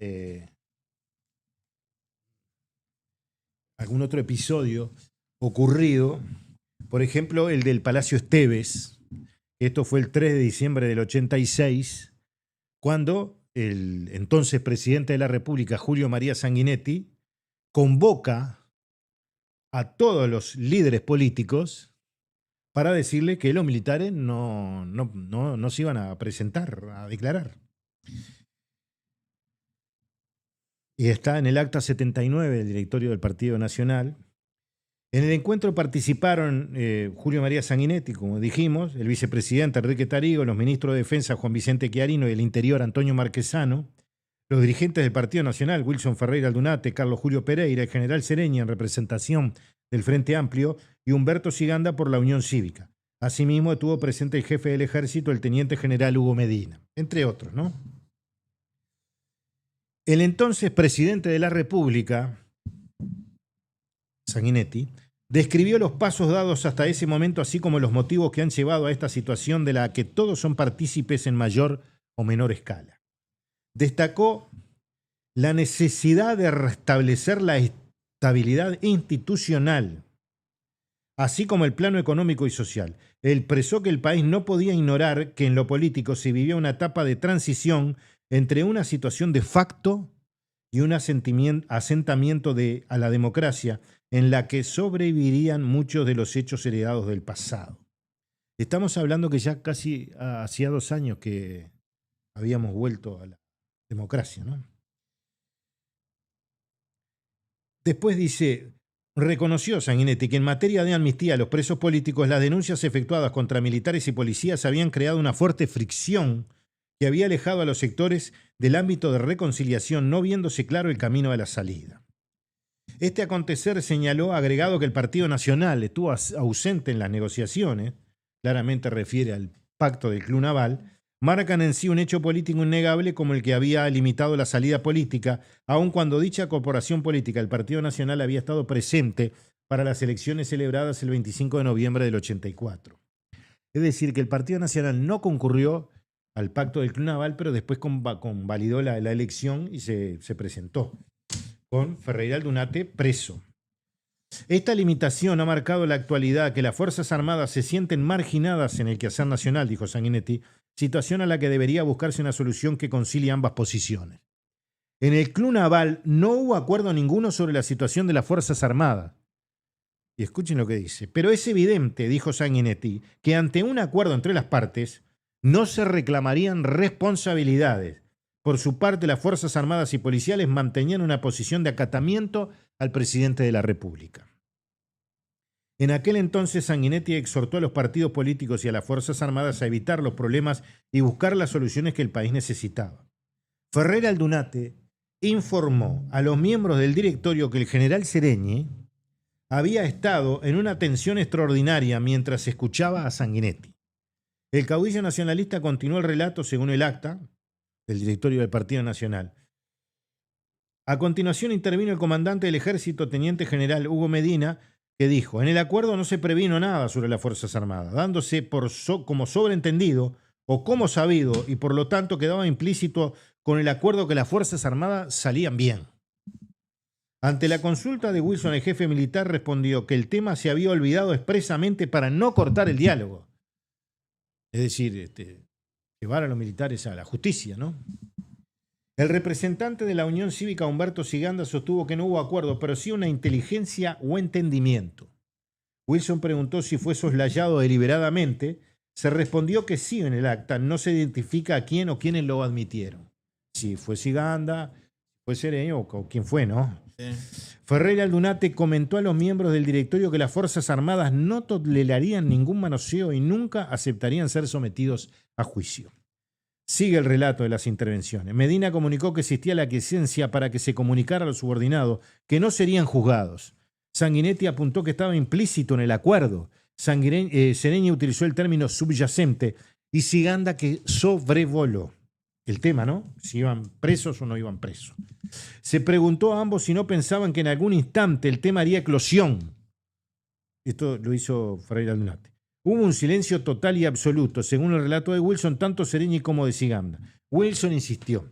algún otro episodio ocurrido, por ejemplo, el del Palacio Esteves. Esto fue el 3 de diciembre del 86, cuando el entonces presidente de la República, Julio María Sanguinetti, convoca a todos los líderes políticos para decirle que los militares no se iban a presentar, a declarar. Y está en el acta 79 del directorio del Partido Nacional. En el encuentro participaron Julio María Sanguinetti, como dijimos, el vicepresidente Enrique Tarigo, los ministros de Defensa Juan Vicente Chiarino y el Interior Antonio Marquesano, los dirigentes del Partido Nacional, Wilson Ferreira Aldunate, Carlos Julio Pereira, el general Sereña en representación del Frente Amplio y Humberto Siganda por la Unión Cívica. Asimismo estuvo presente el jefe del Ejército, el teniente general Hugo Medina, entre otros, ¿no? El entonces presidente de la República, Sanguinetti, describió los pasos dados hasta ese momento, así como los motivos que han llevado a esta situación de la que todos son partícipes en mayor o menor escala. Destacó la necesidad de restablecer la estabilidad institucional, así como el plano económico y social. Expresó que el país no podía ignorar que en lo político se vivía una etapa de transición entre una situación de facto y un asentamiento a la democracia, en la que sobrevivirían muchos de los hechos heredados del pasado. Estamos hablando que ya casi hacía 2 años que habíamos vuelto a la democracia, ¿no? Después dice, reconoció Sanguinetti que en materia de amnistía a los presos políticos, las denuncias efectuadas contra militares y policías habían creado una fuerte fricción que había alejado a los sectores del ámbito de reconciliación, no viéndose claro el camino de la salida. Este acontecer señaló, agregado, que el Partido Nacional estuvo ausente en las negociaciones, claramente refiere al pacto del Club Naval, marcan en sí un hecho político innegable como el que había limitado la salida política, aun cuando dicha corporación política, el Partido Nacional, había estado presente para las elecciones celebradas el 25 de noviembre del 84. Es decir, que el Partido Nacional no concurrió al pacto del Club Naval, pero después convalidó la elección y se presentó, con Ferreira Aldunate preso. Esta limitación ha marcado la actualidad, que las Fuerzas Armadas se sienten marginadas en el quehacer nacional, dijo Sanguinetti, situación a la que debería buscarse una solución que concilie ambas posiciones. En el Club Naval no hubo acuerdo ninguno sobre la situación de las Fuerzas Armadas. Y escuchen lo que dice. Pero es evidente, dijo Sanguinetti, que ante un acuerdo entre las partes no se reclamarían responsabilidades. Por su parte, las Fuerzas Armadas y policiales mantenían una posición de acatamiento al presidente de la República. En aquel entonces, Sanguinetti exhortó a los partidos políticos y a las Fuerzas Armadas a evitar los problemas y buscar las soluciones que el país necesitaba. Ferreira Aldunate informó a los miembros del directorio que el general Sereñi había estado en una tensión extraordinaria mientras escuchaba a Sanguinetti. El caudillo nacionalista continuó el relato según el acta del directorio del Partido Nacional. A continuación intervino el comandante del ejército, teniente general Hugo Medina, que dijo: en el acuerdo no se previno nada sobre las Fuerzas Armadas, dándose como sobreentendido o como sabido, y por lo tanto quedaba implícito con el acuerdo que las Fuerzas Armadas salían bien. Ante la consulta de Wilson, el jefe militar respondió que el tema se había olvidado expresamente para no cortar el diálogo. Es decir, llevar a los militares a la justicia, ¿no? El representante de la Unión Cívica, Humberto Siganda, sostuvo que no hubo acuerdo, pero sí una inteligencia o entendimiento. Wilson preguntó si fue soslayado deliberadamente. Se respondió que sí en el acta. No se identifica a quién o quiénes lo admitieron. Si fue Siganda, fue Sereño o quién fue, ¿no? Sí. Ferreira Aldunate comentó a los miembros del directorio que las Fuerzas Armadas no tolerarían ningún manoseo y nunca aceptarían ser sometidos a juicio. Sigue el relato de las intervenciones. Medina comunicó que existía la aquiescencia para que se comunicara a los subordinados que no serían juzgados. Sanguinetti apuntó que estaba implícito en el acuerdo. Sereñi utilizó el término subyacente y Siganda que sobrevoló el tema, ¿no? Si iban presos o no iban presos. Se preguntó a ambos si no pensaban que en algún instante el tema haría eclosión. Esto lo hizo Ferreira Aldunate. Hubo un silencio total y absoluto, según el relato de Wilson, tanto Sereñi como de Siganda. Wilson insistió: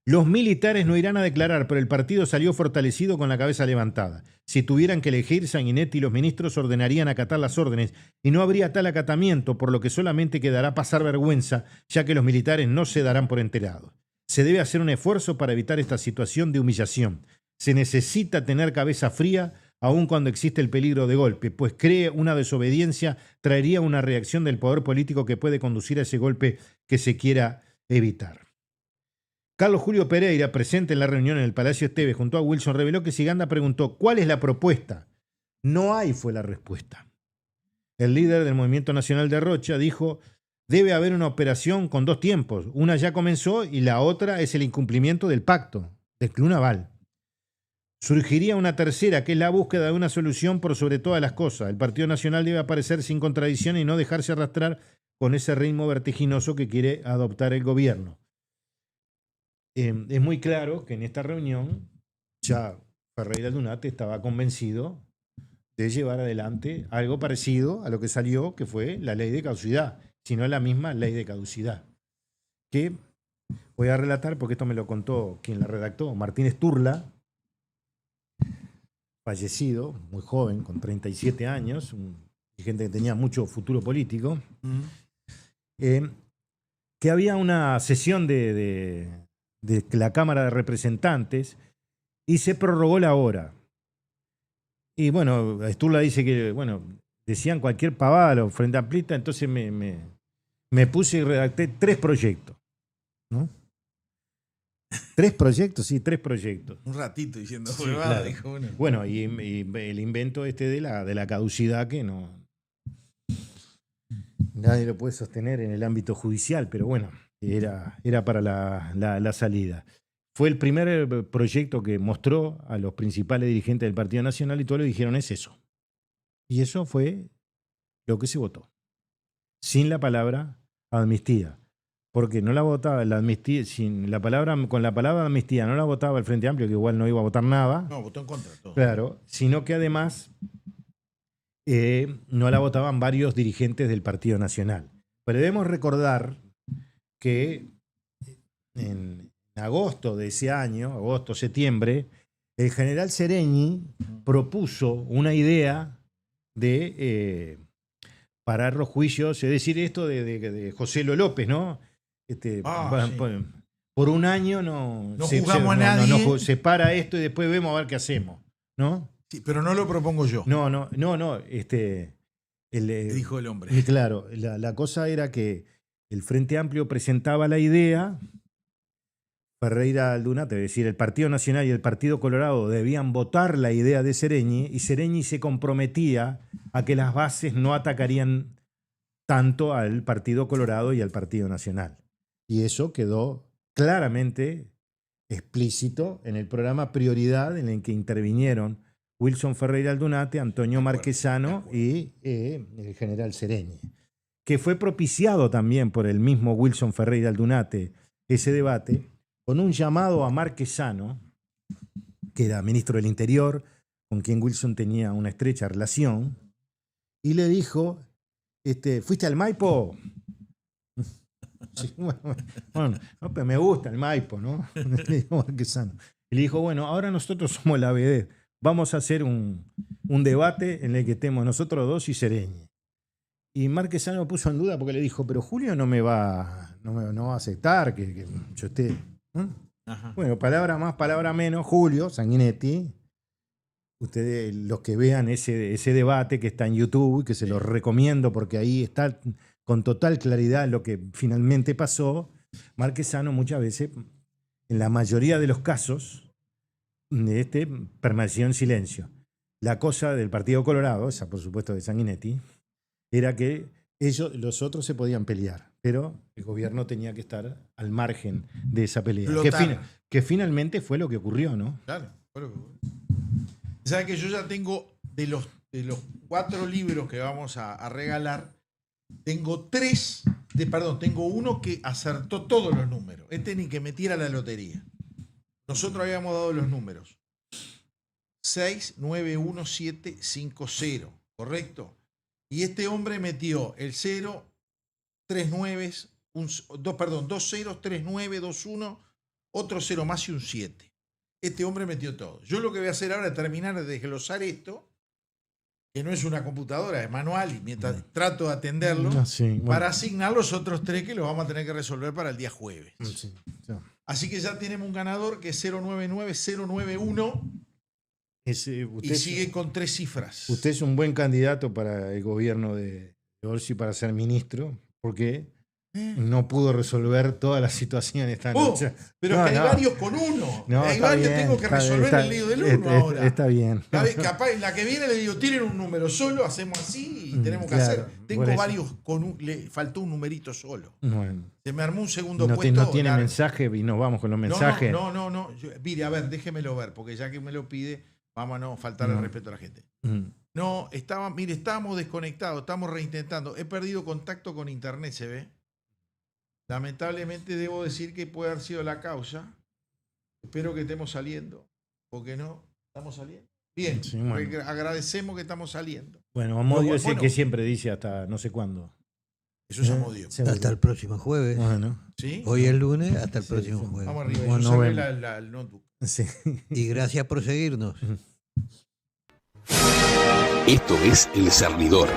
los militares no irán a declarar, pero el partido salió fortalecido con la cabeza levantada. Si tuvieran que elegir, Sanguinetti y los ministros ordenarían acatar las órdenes y no habría tal acatamiento, por lo que solamente quedará pasar vergüenza, ya que los militares no se darán por enterados. Se debe hacer un esfuerzo para evitar esta situación de humillación. Se necesita tener cabeza fría, aun cuando existe el peligro de golpe, pues cree una desobediencia traería una reacción del poder político que puede conducir a ese golpe que se quiera evitar. Carlos Julio Pereira, presente en la reunión en el Palacio Esteves junto a Wilson, reveló que Siganda preguntó ¿cuál es la propuesta? No hay, fue la respuesta. El líder del Movimiento Nacional de Rocha dijo: debe haber una operación con dos tiempos. Una ya comenzó y la otra es el incumplimiento del pacto, del Club Naval. Surgiría una tercera, que es la búsqueda de una solución por sobre todas las cosas. El Partido Nacional debe aparecer sin contradicción y no dejarse arrastrar con ese ritmo vertiginoso que quiere adoptar el gobierno. Es muy claro que en esta reunión ya Ferreira Aldunate estaba convencido de llevar adelante algo parecido a lo que salió, que fue la ley de caducidad, sino la misma ley de caducidad, que voy a relatar porque esto me lo contó quien la redactó, Martínez Turla, fallecido, muy joven, con 37 años, un dirigente que tenía mucho futuro político, que había una sesión de la Cámara de Representantes y se prorrogó la hora. Y bueno, Sturla dice que, bueno, decían cualquier pavada los Frente Amplista, entonces me puse y redacté 3 proyectos, ¿no? 3 proyectos, sí, 3 proyectos. Un ratito diciendo Sí, huevada, claro. dijo uno. Bueno, y el invento de la caducidad que no... Nadie lo puede sostener en el ámbito judicial, pero bueno, era para la salida. Fue el primer proyecto que mostró a los principales dirigentes del Partido Nacional y todos le dijeron es eso. Y eso fue lo que se votó. Sin la palabra amnistía. Porque no la votaba la amnistía, con la palabra amnistía no la votaba el Frente Amplio, que igual no iba a votar nada. No, votó en contra. Todo. Claro, sino que además no la votaban varios dirigentes del Partido Nacional. Pero debemos recordar que en agosto de ese año, agosto-septiembre, el general Sereñi propuso una idea de parar los juicios, es decir, esto de José Lo López, ¿no? Sí. Por un año no juzgamos a nadie. se para esto y después vemos a ver qué hacemos, ¿no? Sí, pero no lo propongo yo. No. Dijo el hombre. Claro, la cosa era que el Frente Amplio presentaba la idea, Ferreira Aldunate, es decir, el Partido Nacional y el Partido Colorado debían votar la idea de Sereñi y Sereñi se comprometía a que las bases no atacarían tanto al Partido Colorado y al Partido Nacional. Y eso quedó claramente explícito en el programa Prioridad, en el que intervinieron Wilson Ferreira Aldunate, Antonio Marquesano y el general Sereñi, que fue propiciado también por el mismo Wilson Ferreira Aldunate, ese debate, con un llamado a Marquesano, que era ministro del Interior, con quien Wilson tenía una estrecha relación, y le dijo, ¿fuiste al Maipo? Sí, bueno, no, pero me gusta el Maipo, ¿no? Le dijo Marquesano. Y le dijo, bueno, ahora nosotros somos la BD. Vamos a hacer un debate en el que estemos nosotros dos y Sereñi. Y Marquesano puso en duda porque le dijo, pero Julio no va a aceptar que yo esté. Ajá. Bueno, palabra más, palabra menos, Julio Sanguinetti, ustedes los que vean ese debate que está en YouTube, que se los recomiendo porque ahí está con total claridad lo que finalmente pasó, Marquesano muchas veces, en la mayoría de los casos, permaneció en silencio. La cosa del Partido Colorado, esa por supuesto de Sanguinetti, era que los otros se podían pelear, pero el gobierno tenía que estar al margen de esa pelea. Que finalmente fue lo que ocurrió, ¿no? Claro, fue lo que ocurrió. ¿Sabes que yo ya tengo de los 4 libros que vamos a regalar, tengo uno que acertó todos los números. Ni que metiera la lotería. Nosotros habíamos dado los números 691-750, ¿correcto? Y este hombre metió el 0, 3 nueves, 2 ceros, 3 9, 2 1, otro 0 más y un 7. Este hombre metió todo. Yo lo que voy a hacer ahora es terminar de desglosar esto, que no es una computadora, es manual, y mientras trato de atenderlo, para asignar los otros 3 que los vamos a tener que resolver para el día jueves. Sí. Así que ya tenemos un ganador que es 099091 y sigue con 3 cifras. Usted es un buen candidato para el gobierno de Orsi para ser ministro, porque no pudo resolver toda la situación esta noche. Pero hay varios con 1. Hay varios, tengo que resolver el lío del 1 ahora. Está bien. Capaz en la que viene le digo, tienen un número solo, hacemos así y tenemos que hacer. Tengo varios le faltó un numerito solo. Bueno. Se me armó un segundo puesto. No tiene mensaje y nos vamos con los mensajes. No. Mire, a ver, déjemelo ver, porque ya que me lo pide, vamos a no faltar el respeto a la gente. No, estábamos desconectados, estamos reintentando. He perdido contacto con internet, ¿se ve? Lamentablemente debo decir que puede haber sido la causa. Espero que estemos saliendo. ¿Por qué no? ¿Estamos saliendo? Bien, sí, bueno. Agradecemos que estamos saliendo. Bueno, Amodio es el que siempre dice hasta no sé cuándo. Eso es Amodio. Hasta el próximo jueves. Bueno. ¿Sí? Hoy es lunes, hasta el próximo jueves. Vamos arriba. Yo saqué el notebook. Sí. Y gracias por seguirnos. Esto es El Servidor.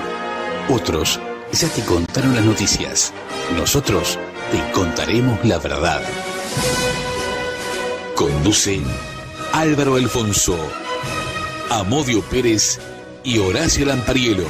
Otros ya te contaron las noticias. Nosotros te contaremos la verdad. Conducen Álvaro Alfonso, Amodio Pérez y Horacio Lampariello.